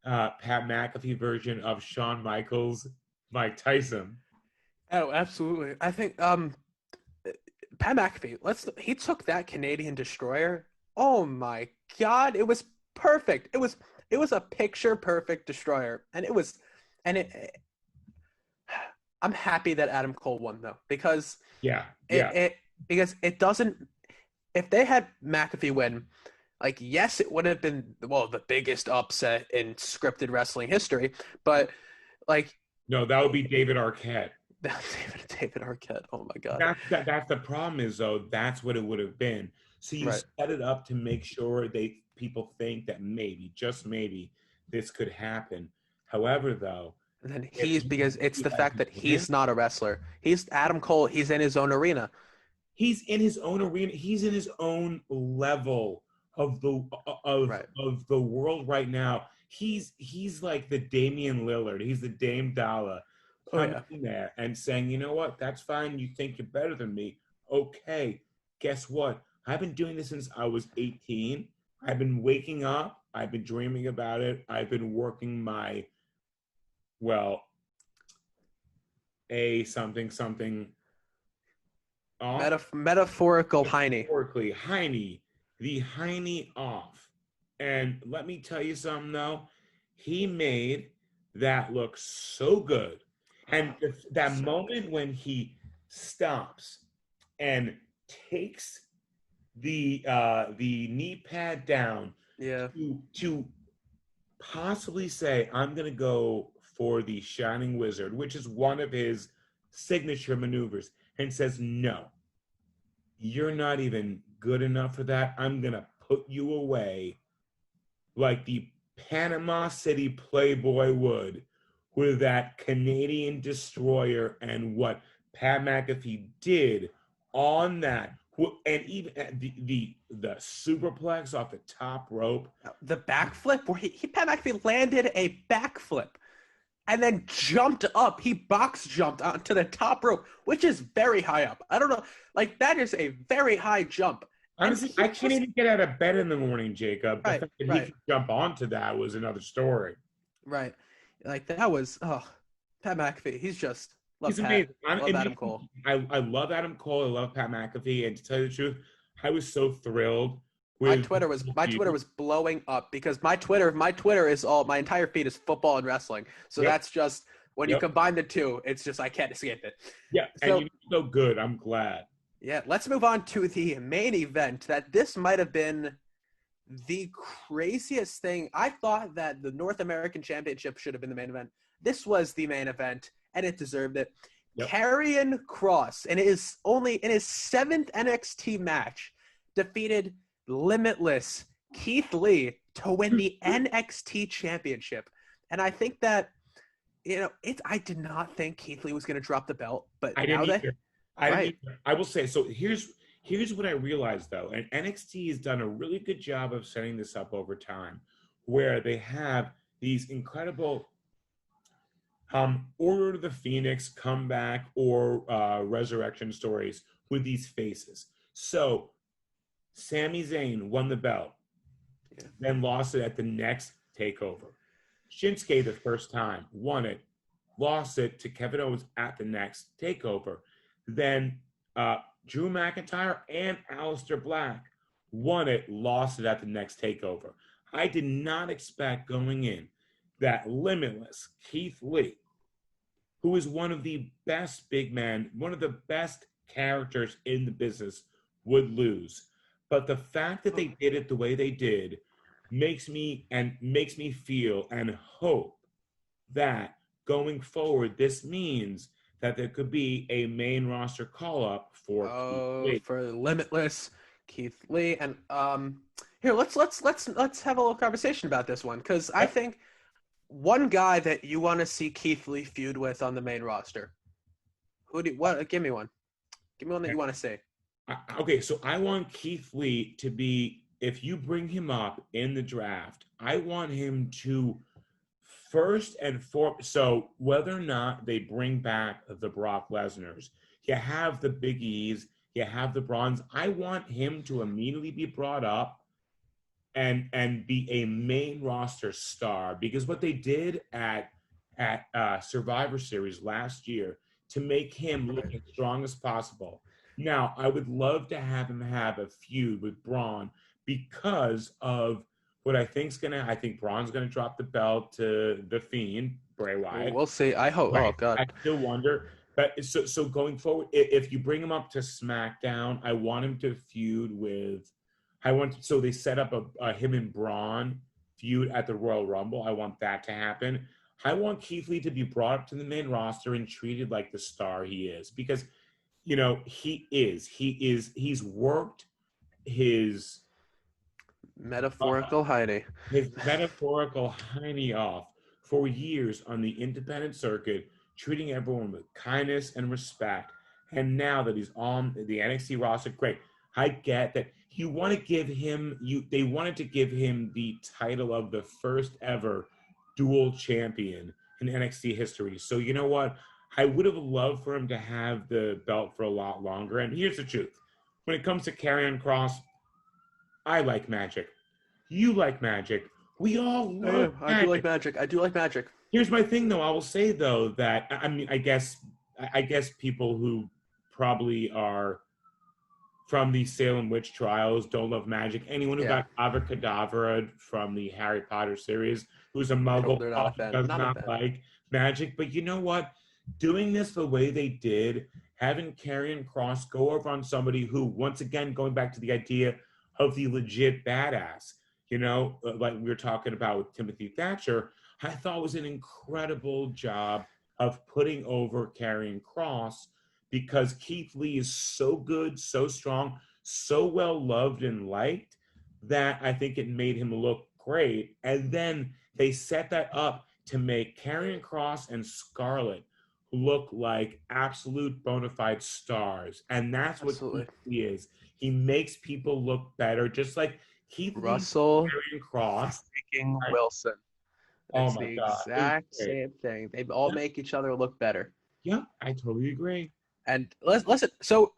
Speaker 2: Pat McAfee version of Shawn Michaels, Mike Tyson.
Speaker 1: Oh, absolutely. I think Pat McAfee. He took that Canadian destroyer. Oh my God, it was perfect. It was a picture perfect destroyer, and it was, and it. I'm happy that Adam Cole won though because
Speaker 2: Yeah,
Speaker 1: it,
Speaker 2: yeah.
Speaker 1: it because it doesn't. If they had McAfee win, like yes, it would have been the biggest upset in scripted wrestling history, but like
Speaker 2: No, that would be David Arquette.
Speaker 1: David Arquette. Oh my God.
Speaker 2: That's the problem is though, that's what it would have been. So you
Speaker 1: Right.
Speaker 2: set it up to make sure people think that maybe, just maybe, this could happen. However, though,
Speaker 1: And then
Speaker 2: if
Speaker 1: because it's
Speaker 2: you
Speaker 1: the
Speaker 2: as
Speaker 1: fact that
Speaker 2: a win,
Speaker 1: he's not a wrestler. He's Adam Cole. He's in his own arena.
Speaker 2: he's in his own arena. He's in his own level of the of
Speaker 1: Right.
Speaker 2: of the world right now. He's like the Damian Lillard. He's the Dame Dollar
Speaker 1: Oh
Speaker 2: coming
Speaker 1: yeah.
Speaker 2: in there and saying, you know what, that's fine. You think you're better than me. Okay. Guess what? I've been doing this since I was 18. I've been waking up. I've been dreaming about it. I've been working my, well, a something something off.
Speaker 1: Metaphorical Heine.
Speaker 2: Metaphorically, Heine, the Heine off. And let me tell you something though, he made that look so good. And that
Speaker 1: So
Speaker 2: moment when he stops and takes the knee pad down
Speaker 1: yeah,
Speaker 2: to possibly say, I'm gonna go for the Shining Wizard, which is one of his signature maneuvers, and says, no, you're not even good enough for that. I'm gonna put you away like the Panama City Playboy would with that Canadian destroyer, and what Pat McAfee did on that, and even the superplex off the top rope.
Speaker 1: the backflip where Pat McAfee landed a backflip and then jumped up. He box jumped onto the top rope, which is very high up. I don't know, like that is a very high jump.
Speaker 2: Honestly, I can't even get out of bed in the morning, Jacob. The
Speaker 1: Right,
Speaker 2: fact that he
Speaker 1: right.
Speaker 2: could jump onto that was another story.
Speaker 1: Right. Like that was Pat McAfee. He's just love
Speaker 2: He's
Speaker 1: Pat.
Speaker 2: amazing.
Speaker 1: Love Adam Cole.
Speaker 2: I love Adam Cole. I love Pat McAfee. And to tell you the truth, I was so thrilled
Speaker 1: My
Speaker 2: with
Speaker 1: Twitter was blowing up because my Twitter is all, my entire feed is football and wrestling. So
Speaker 2: Yep.
Speaker 1: that's just when you combine the two, it's just I can't escape it.
Speaker 2: Yeah,
Speaker 1: So,
Speaker 2: and you're so good. I'm glad.
Speaker 1: yeah, let's move on to the main event. That this might have been the craziest thing. I thought that the North American Championship should have been the main event. This was the main event, and it deserved it.
Speaker 2: Yep.
Speaker 1: Karrion Kross, and it is only in his 7th NXT match, defeated Limitless Keith Lee to win the NXT Championship. And I think that, I did not think Keith Lee was going to drop the belt, but
Speaker 2: I
Speaker 1: now
Speaker 2: didn't
Speaker 1: that
Speaker 2: either. I will say, so here's what I realized though, and NXT has done a really good job of setting this up over time, where they have these incredible Order of the Phoenix comeback or resurrection stories with these faces. So Sami Zayn won the belt, then lost it at the next takeover. Shinsuke the first time won it, lost it to Kevin Owens at the next takeover. Then Drew McIntyre and Aleister Black won it, lost it at the next takeover. I did not expect going in that Limitless Keith Lee, who is one of the best big men, one of the best characters in the business, would lose. But the fact that they did it the way they did makes me feel and hope that going forward, this means that there could be a main roster call up for Keith Lee.
Speaker 1: For Limitless Keith Lee. And here, let's have a little conversation about this one, because I think one guy that you want to see Keith Lee feud with on the main roster. Give me one. Give me one that you want to see.
Speaker 2: Okay, so I want Keith Lee to be, if you bring him up in the draft, I want him to first and foremost, so whether or not they bring back the Brock Lesnars, you have the Big E's, you have the Brauns, I want him to immediately be brought up and be a main roster star, because what they did at Survivor Series last year to make him look as strong as possible. Now, I would love to have him have a feud with Braun because of what I think Braun's going to drop the belt to the Fiend, Bray Wyatt.
Speaker 1: We'll see. I hope.
Speaker 2: Right.
Speaker 1: Oh God.
Speaker 2: I still wonder. But so going forward, if you bring him up to SmackDown, I want him to feud with. So they set up a him and Braun feud at the Royal Rumble. I want that to happen. I want Keith Lee to be brought up to the main roster and treated like the star he is, because he's worked his
Speaker 1: Metaphorical Heine.
Speaker 2: His metaphorical Heine off for years on the independent circuit, treating everyone with kindness and respect. And now that he's on the NXT roster, great. I get that you want to give him they wanted to give him the title of the first ever dual champion in NXT history. So you know what? I would have loved for him to have the belt for a lot longer. And here's the truth. when it comes to Karrion Kross, I like Magic. You like Magic. We all love
Speaker 1: I do like
Speaker 2: Magic.
Speaker 1: Magic. I do like Magic.
Speaker 2: Here's my thing, though. I will say though that I mean, I guess people who probably are from the Salem witch trials don't love Magic. Anyone who
Speaker 1: Yeah.
Speaker 2: got Avada from the Harry Potter series, who's a
Speaker 1: They're,
Speaker 2: Muggle,
Speaker 1: they're not a
Speaker 2: also
Speaker 1: fan.
Speaker 2: does
Speaker 1: Not a
Speaker 2: not
Speaker 1: fan.
Speaker 2: like Magic. But you know what? Doing this the way they did, having Karrion Kross go over on somebody who, once again, going back to the idea of the legit badass, like we were talking about with Timothy Thatcher, I thought was an incredible job of putting over Karrion Kross because Keith Lee is so good, so strong, so well loved and liked that I think it made him look great. And then they set that up to make Karrion Kross and Scarlett look like absolute bona fide stars. And that's what
Speaker 1: Absolutely.
Speaker 2: Keith Lee is. He makes people look better, just like Keith Lee,
Speaker 1: Russell
Speaker 2: Karrion Kross.
Speaker 1: freaking Wilson.
Speaker 2: Oh
Speaker 1: It's
Speaker 2: my
Speaker 1: the
Speaker 2: God. It was
Speaker 1: exact
Speaker 2: great.
Speaker 1: same thing. They all make each other look better.
Speaker 2: Yeah, I totally agree.
Speaker 1: And listen, so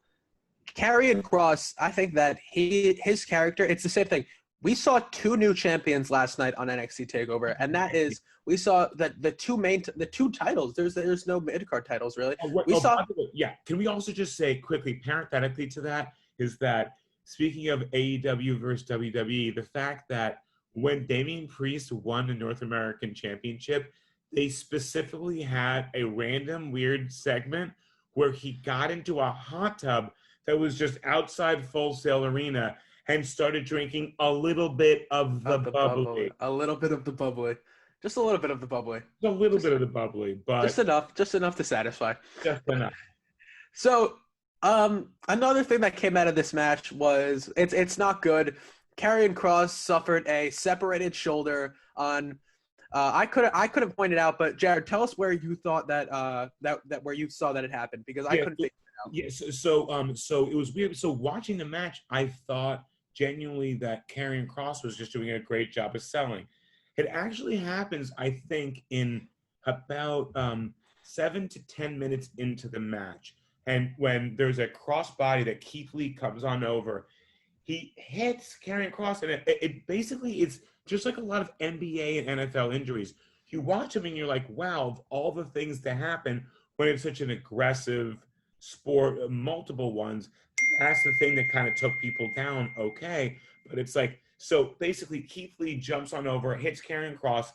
Speaker 1: Karrion Kross, I think that his character, it's the same thing. We saw two new champions last night on NXT Takeover, and that is we saw that the two titles. There's no mid card titles really. We saw.
Speaker 2: By the way, yeah. Can we also just say quickly, parenthetically to that, is that speaking of AEW versus WWE, the fact that when Damian Priest won the North American Championship, they specifically had a random weird segment where he got into a hot tub that was just outside Full Sail Arena and started drinking a little bit of the bubbly.
Speaker 1: A little bit of the bubbly. Just a little bit of the bubbly.
Speaker 2: A little bit of the bubbly, but
Speaker 1: Just enough to satisfy.
Speaker 2: just enough.
Speaker 1: So, another thing that came out of this match was it's not good. Karrion Kross suffered a separated shoulder on. I couldn't point it out, but Jared, tell us where you thought that where you saw that it happened because I couldn't figure it out.
Speaker 2: Yes, so it was weird. So watching the match, I thought genuinely that Karrion Kross was just doing a great job of selling. It actually happens, I think, in about 7 to 10 minutes into the match, and when there's a crossbody that Keith Lee comes on over, he hits Karrion Kross, and it basically it's just like a lot of NBA and NFL injuries. You watch them and you're like, wow, of all the things to happen when it's such an aggressive sport, multiple ones, that's the thing that kind of took people down. Okay, but it's like, so basically Keith Lee jumps on over, hits Karrion Kross.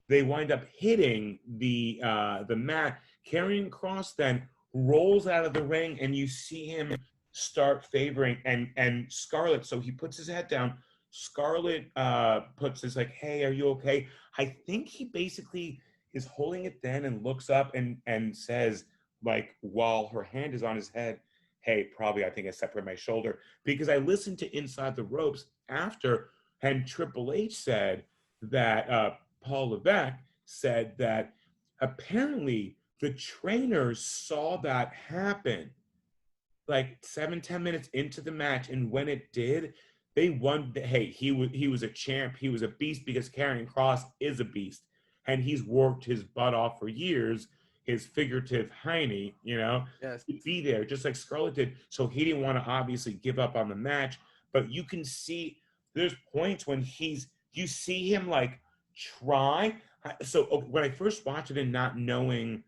Speaker 2: They wind up hitting the mat. Karrion Kross then rolls out of the ring, and you see him start favoring and Scarlett. So he puts his head down. Scarlett puts his like, "Hey, are you okay?" I think he basically is holding it then and looks up and says, like, while her hand is on his head, "Hey, probably I think I separated my shoulder." Because I listened to Inside the Ropes after, and Triple H said that Paul Levesque said that apparently the trainers saw that happen like 7-10 minutes into the match, and when it did, they won. Hey, he was a champ. He was a beast because Karrion Kross is a beast, and he's worked his butt off for years. His figurative hiney,
Speaker 1: Yes.
Speaker 2: to be there just like Scarlett did. So he didn't want to obviously give up on the match. But you can see there's points when you see him like try. So when I first watched it and not knowing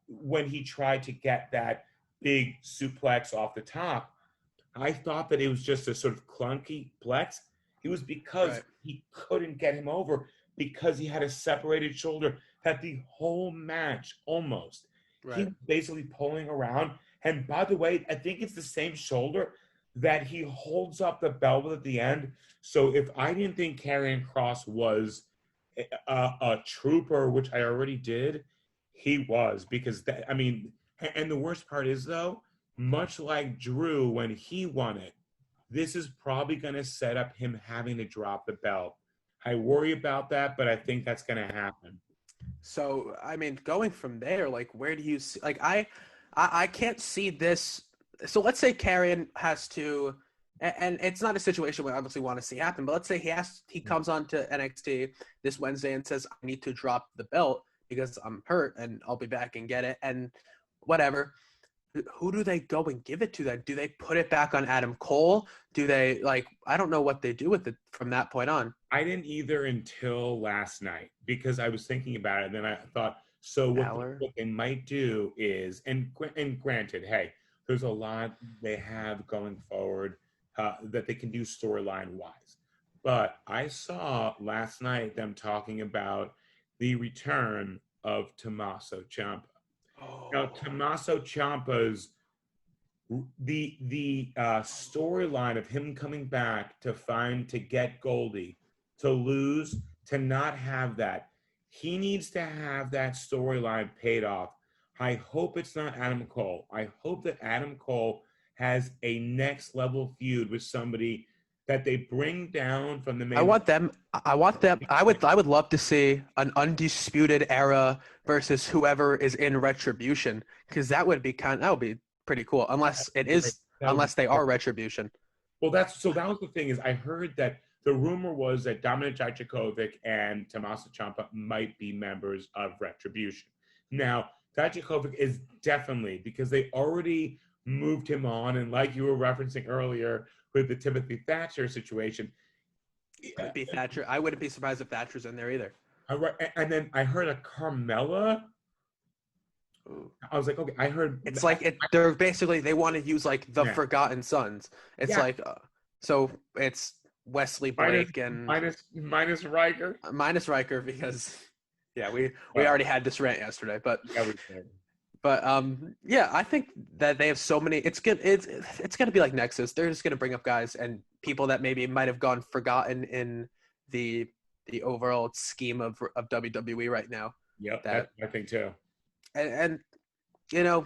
Speaker 2: when he tried to get that big suplex off the top, I thought that it was just a sort of clunky plex. It was because he couldn't get him over because he had a separated shoulder that the whole match almost. Right. He was basically pulling around. And by the way, I think it's the same shoulder that he holds up the belt with at the end. So if I didn't think Karrion Kross was a trooper, which I already did, he was, because and the worst part is though, much like Drew when he won it, this is probably going to set up him having to drop the belt. I worry about that, but I think that's going to happen.
Speaker 1: So, I mean, going from there, like, where do you see, like, I can't see this. So let's say Karrion has to, and it's not a situation we obviously want to see happen, but let's say he comes on to NXT this Wednesday and says, I need to drop the belt because I'm hurt and I'll be back and get it and whatever. who do they go and give it to then? Do they put it back on Adam Cole? Do they I don't know what they do with it from that point on.
Speaker 2: I didn't either until last night because I was thinking about it, and then I thought, so what they might do is, and granted, hey, there's a lot they have going forward that they can do storyline wise. But I saw last night them talking about the return of Tommaso Ciampa.
Speaker 1: Oh.
Speaker 2: Now, Tommaso Ciampa's the storyline of him coming back to get Goldie, to lose, to not have that. He needs to have that storyline paid off. I hope it's not Adam Cole. I hope that Adam Cole has a next level feud with somebody that they bring down from the main.
Speaker 1: I want them. I would love to see an Undisputed Era versus whoever is in Retribution, because that would be pretty cool. Unless they are Retribution.
Speaker 2: Well, that was the thing is I heard that the rumor was that Dominik Dijakovic and Tommaso Ciampa might be members of Retribution. Now, Dijakovic is definitely, because they already moved him on, and like you were referencing earlier with the Timothy Thatcher situation.
Speaker 1: Could be Thatcher. I wouldn't be surprised if Thatcher's in there either.
Speaker 2: And then I heard a Carmella. I was like, okay, I heard.
Speaker 1: It's they're basically, they want to use like the Forgotten Sons. It's so it's Wesley Blake
Speaker 2: minus Riker.
Speaker 1: Minus Riker because we already had this rant yesterday, but I think that they have so many. It's good. It's gonna be like Nexus. They're just gonna bring up guys and people that maybe might have gone forgotten in the overall scheme of WWE right now.
Speaker 2: Yep, I think too.
Speaker 1: And you know,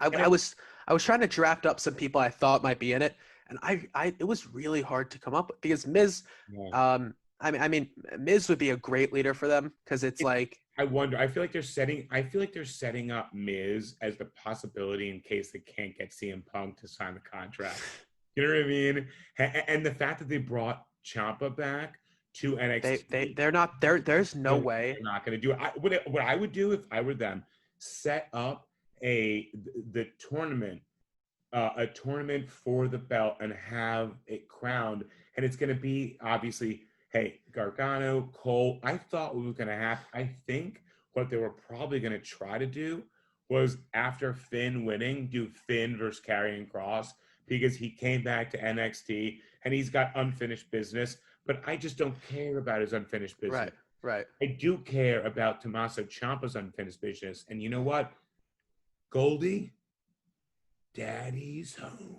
Speaker 1: I was trying to draft up some people I thought might be in it, and it was really hard to come up with because Miz. I mean, Miz would be a great leader for them because I
Speaker 2: wonder. I feel like they're setting up Miz as the possibility in case they can't get CM Punk to sign the contract. You know what I mean? And the fact that they brought Ciampa back to NXT,
Speaker 1: they're not there. There's no way
Speaker 2: they're not going to do it. What I would do if I were them, set up the tournament, a tournament for the belt, and have it crowned. And it's going to be obviously, hey, Gargano, Cole. I thought what was going to happen. I think what they were probably going to try to do was after Finn winning, do Finn versus Karrion Kross because he came back to NXT and he's got unfinished business. But I just don't care about his unfinished business.
Speaker 1: Right.
Speaker 2: I do care about Tommaso Ciampa's unfinished business. And you know what? Goldie, Daddy's home.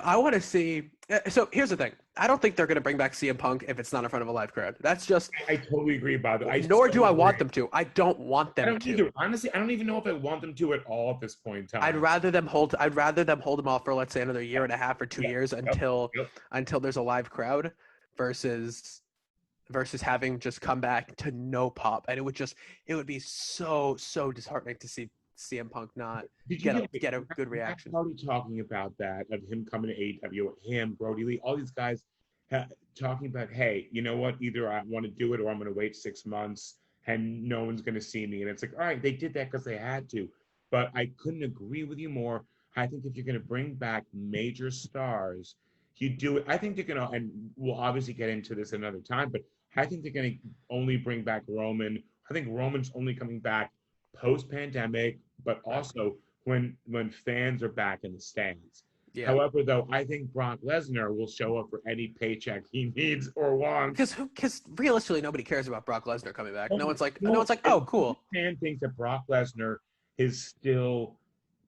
Speaker 1: I want to see. So here's the thing. I don't think they're going to bring back CM Punk if it's not in front of a live crowd. That's just.
Speaker 2: I totally agree about it.
Speaker 1: Nor do I want them to. I don't want them to.
Speaker 2: I don't either. Honestly, I don't even know if I want them to at all at this point in time.
Speaker 1: I'd rather them hold them off for, let's say, another year and a half or 2 years until there's a live crowd, versus having just come back to no pop. And it would be so disheartening to see CM Punk not get a good reaction.
Speaker 2: I'm already talking about that, of him coming to AEW, him, Brody Lee, all these guys talking about, hey, you know what? Either I want to do it or I'm going to wait 6 months and no one's going to see me. And it's like, all right, they did that because they had to. But I couldn't agree with you more. I think if you're going to bring back major stars, you do it. I think they're going to, and we'll obviously get into this another time, but I think they're going to only bring back Roman. I think Roman's only coming back post-pandemic, but also when fans are back in the stands. Yeah. However, though, I think Brock Lesnar will show up for any paycheck he needs or wants.
Speaker 1: Because realistically, nobody cares about Brock Lesnar coming back. No one's like, oh, cool.
Speaker 2: Fan thinks that Brock Lesnar is still.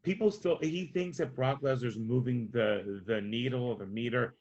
Speaker 2: He thinks that Brock Lesnar's moving the needle of the meter.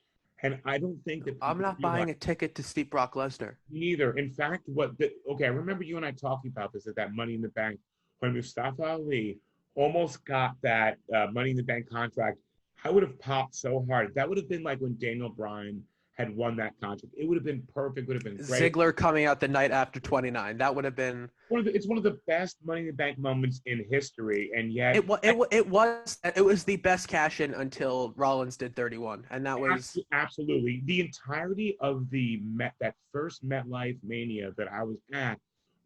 Speaker 2: And I don't think that.
Speaker 1: I'm not buying a ticket to see Brock Lesnar.
Speaker 2: Neither. In fact, I remember you and I talking about this at that Money in the Bank when Mustafa Ali almost got that Money in the Bank contract. I would have popped so hard. That would have been like when Daniel Bryan had won that contract. It would have been perfect. Would have been great.
Speaker 1: Ziggler coming out the night after 29. That would have been.
Speaker 2: It's one of the best Money in the Bank moments in history, and yet
Speaker 1: it was the best cash in until Rollins did 31, and that was
Speaker 2: absolutely the entirety of that first MetLife Mania that I was at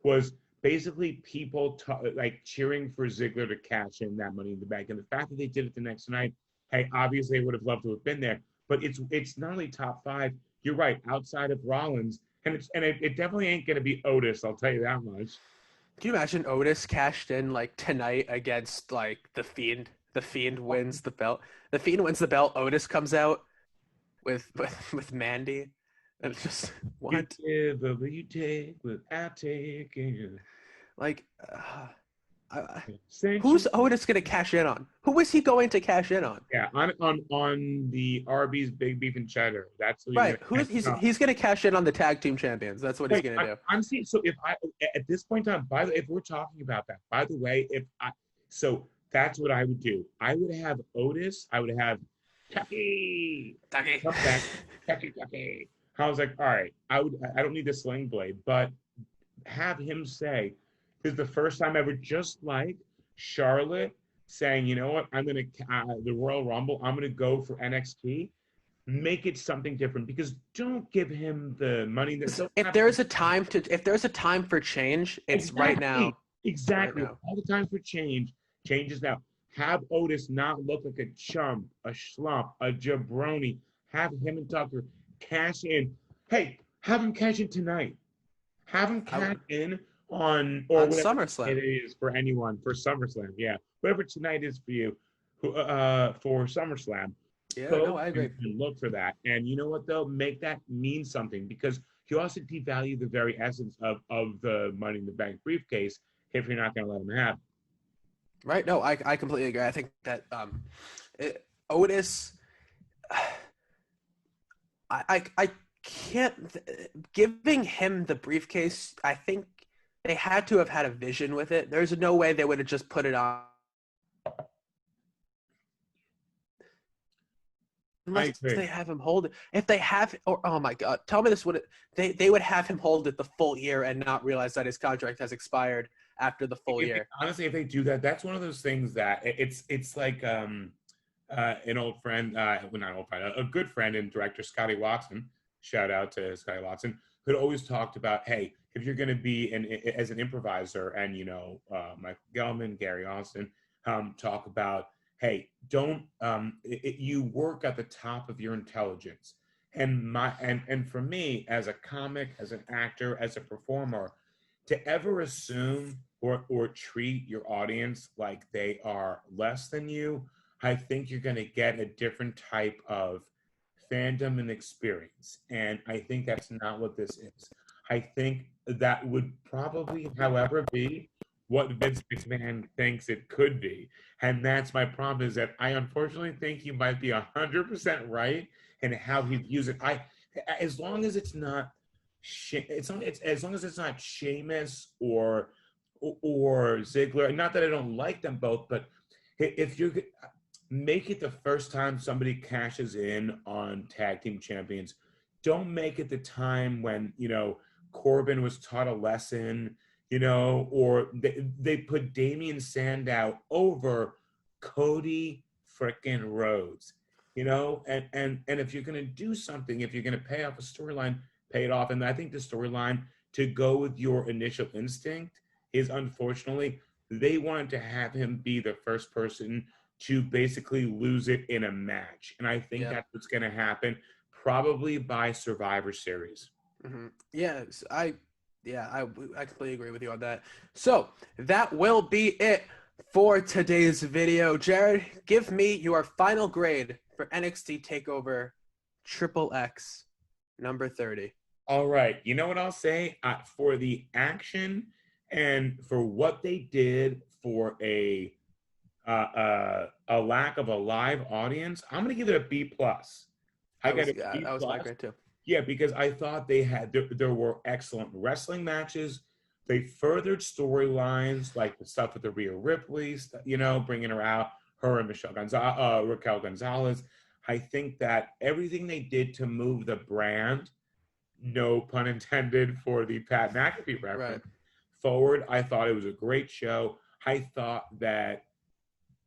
Speaker 2: was basically people like cheering for Ziggler to cash in that Money in the Bank, and the fact that they did it the next night, hey, obviously they would have loved to have been there. But it's not only top five. You're right, outside of Rollins, and it definitely ain't gonna be Otis. I'll tell you that much.
Speaker 1: Can you imagine Otis cashed in like tonight against like the Fiend? The Fiend wins the belt. The Fiend wins the belt. Otis comes out with Mandy, and it's just what?
Speaker 2: You give, but you take without taking.
Speaker 1: Like, uh, I,
Speaker 2: Essential.
Speaker 1: who's Otis going to cash in on? Who is he going to cash in on?
Speaker 2: Yeah, on the Arby's Big Beef and Cheddar. That's what
Speaker 1: Right. He's going to cash in on the tag team champions. That's what he's going to do.
Speaker 2: I'm seeing. So if I at this point in time, if we're talking about that, by the way, so that's what I would do. I would have Otis. I would have Tucky.
Speaker 1: Tucky.
Speaker 2: Come back, Tucky. I was like, all right, I don't need the sling blade, but have him say, this is the first time ever, just like Charlotte saying, you know what, I'm gonna the Royal Rumble, I'm gonna go for NXT. Make it something different, because don't give him the money that.
Speaker 1: So if there's a time for change, it's
Speaker 2: exactly,
Speaker 1: right now.
Speaker 2: Exactly.
Speaker 1: Right now.
Speaker 2: All the time for change is now. Have Otis not look like a chump, a schlump, a jabroni. Have him and Tucker cash in. Hey, have him cash in tonight. Have him cash in on
Speaker 1: SummerSlam.
Speaker 2: It is for anyone for SummerSlam. Yeah, whatever tonight is for you, for SummerSlam.
Speaker 1: Yeah,
Speaker 2: Go
Speaker 1: no, I agree.
Speaker 2: and look for that. And you know what, though? Make that mean something, because you also devalue the very essence of the Money in the Bank briefcase if you're not going to let him have it.
Speaker 1: Right. No, I completely agree. I think that Otis, I can't, giving him the briefcase, I think they had to have had a vision with it. There's no way they would have just put it on. Unless they have him hold it. If they have, oh my God, tell me this would they would have him hold it the full year and not realize that his contract has expired after the full year.
Speaker 2: Honestly, if they do that, that's one of those things that it's like an old friend, well, not old friend, a good friend and director, Scotty Watson. Shout out to Scotty Watson, who'd always talked about, hey, if you're going to be as an improviser, and Michael Gelman, Gary Austin, talk about, hey, don't you work at the top of your intelligence. And for me, as a comic, as an actor, as a performer, to ever assume or treat your audience like they are less than you, I think you're going to get a different type of fandom and experience. And I think that's not what this is. I think that would probably, however, be what Vince McMahon thinks it could be. And that's my problem, is that I unfortunately think you might be 100% right in how he views it. As long as it's not as long as it's not Sheamus or Ziggler, not that I don't like them both, but if you make it the first time somebody cashes in on tag team champions, don't make it the time when, Corbin was taught a lesson, or they put Damian Sandow over Cody frickin' Rhodes, and if you're going to do something, if you're going to pay off a storyline, pay it off. And I think the storyline, to go with your initial instinct, is, unfortunately, they wanted to have him be the first person to basically lose it in a match. And I think that's what's going to happen, probably by Survivor Series.
Speaker 1: Mm-hmm. Yes, I completely agree with you on that. So that will be it for today's video. Jared, give me your final grade for NXT Takeover XXX number 30.
Speaker 2: All right. You know what I'll say? For the action and for what they did for a lack of a live audience, I'm going to give it a B+. That
Speaker 1: was my grade too.
Speaker 2: Yeah, because I thought there were excellent wrestling matches. They furthered storylines, like the stuff with the Rhea Ripley, bringing her and Raquel Gonzalez. I think that everything they did to move the brand, no pun intended for the Pat McAfee reference, forward, I thought it was a great show. I thought that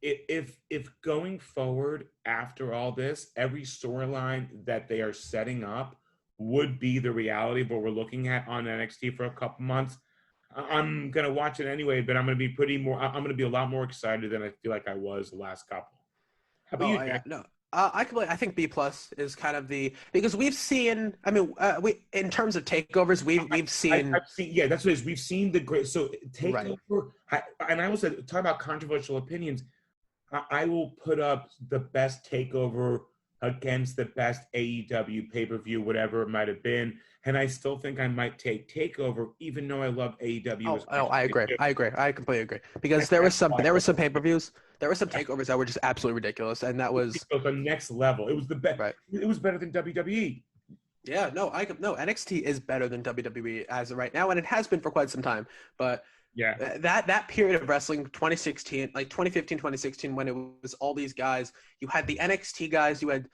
Speaker 2: if going forward after all this, every storyline that they are setting up would be the reality of what we're looking at on NXT for a couple months, I'm gonna watch it anyway, but I'm gonna be I'm gonna be a lot more excited than I feel like I was the last couple. How about
Speaker 1: Oh,
Speaker 2: you,
Speaker 1: yeah,
Speaker 2: Jay?
Speaker 1: no. I think B plus is kind of because we've seen. I mean, we in terms of takeovers, we've seen
Speaker 2: I've seen, yeah, that's what it is. We've seen the great. So
Speaker 1: right.
Speaker 2: Takeover, and I will say, talk about controversial opinions. I will put up the best Takeover against the best AEW pay per view, whatever it might have been, and I still think I might take Takeover, even though I love AEW as
Speaker 1: Oh,
Speaker 2: much
Speaker 1: I
Speaker 2: as I
Speaker 1: agree.
Speaker 2: do.
Speaker 1: I agree. I completely agree.
Speaker 2: And
Speaker 1: Because
Speaker 2: that's why
Speaker 1: there
Speaker 2: I
Speaker 1: were
Speaker 2: love
Speaker 1: some
Speaker 2: it.
Speaker 1: pay-per-views, there were some takeovers that were just absolutely ridiculous, and that was
Speaker 2: It was the next level. It was the best.
Speaker 1: right.
Speaker 2: It was better than WWE.
Speaker 1: Yeah, no, NXT is better than WWE as of right now, and it has been for quite some time. But
Speaker 2: Yeah.
Speaker 1: that period of wrestling, 2016, like 2015, 2016, when it was all these guys, you had the NXT guys, you had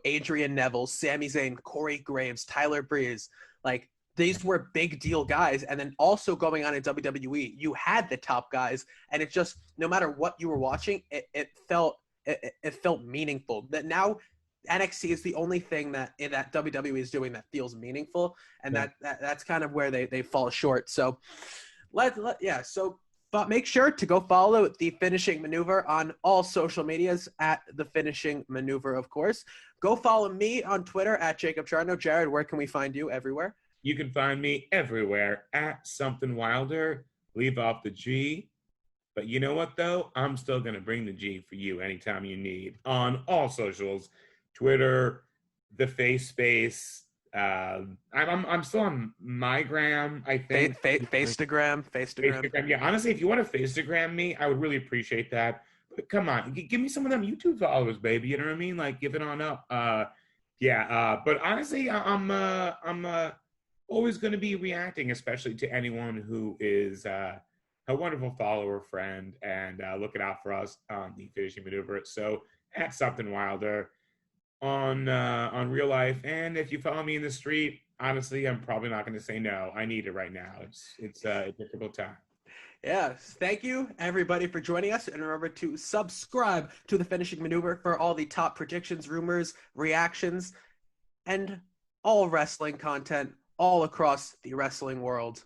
Speaker 1: Adrian Neville, Sami Zayn, Corey Graves, Tyler Breeze, like these were big deal guys, and then also going on in WWE, you had the top guys, and it just no matter what you were watching, it felt meaningful. That now NXT is the only thing that WWE is doing that feels meaningful, and
Speaker 2: Yeah.
Speaker 1: that's kind of where they fall short. So but make sure to go follow the Finishing Maneuver on all social medias at the Finishing Maneuver, of course. Go follow me on Twitter at Jacob Charno. Jared, where can we find you everywhere?
Speaker 2: You can find me everywhere at Something Wilder. Leave off the G. But you know what, though? I'm still going to bring the G for you anytime you need on all socials, Twitter, the Face Space. I'm still on MyGram, I think.
Speaker 1: Facetagram.
Speaker 2: Facegram. Yeah, honestly, if you want to Facegram me, I would really appreciate that. But come on, give me some of them YouTube followers, baby. You know what I mean? Like, give it on up. Yeah. But honestly, I'm always going to be reacting, especially to anyone who is a wonderful follower, friend, and looking out for us on the Finishing Maneuver. So at Something Wilder on real life, and if you follow me in the street, honestly, I'm probably not going to say no. I need it right now. It's a difficult time.
Speaker 1: Yes. Thank you, everybody, for joining us. And remember to subscribe to the Finishing Maneuver for all the top predictions, rumors, reactions, and all wrestling content all across the wrestling world.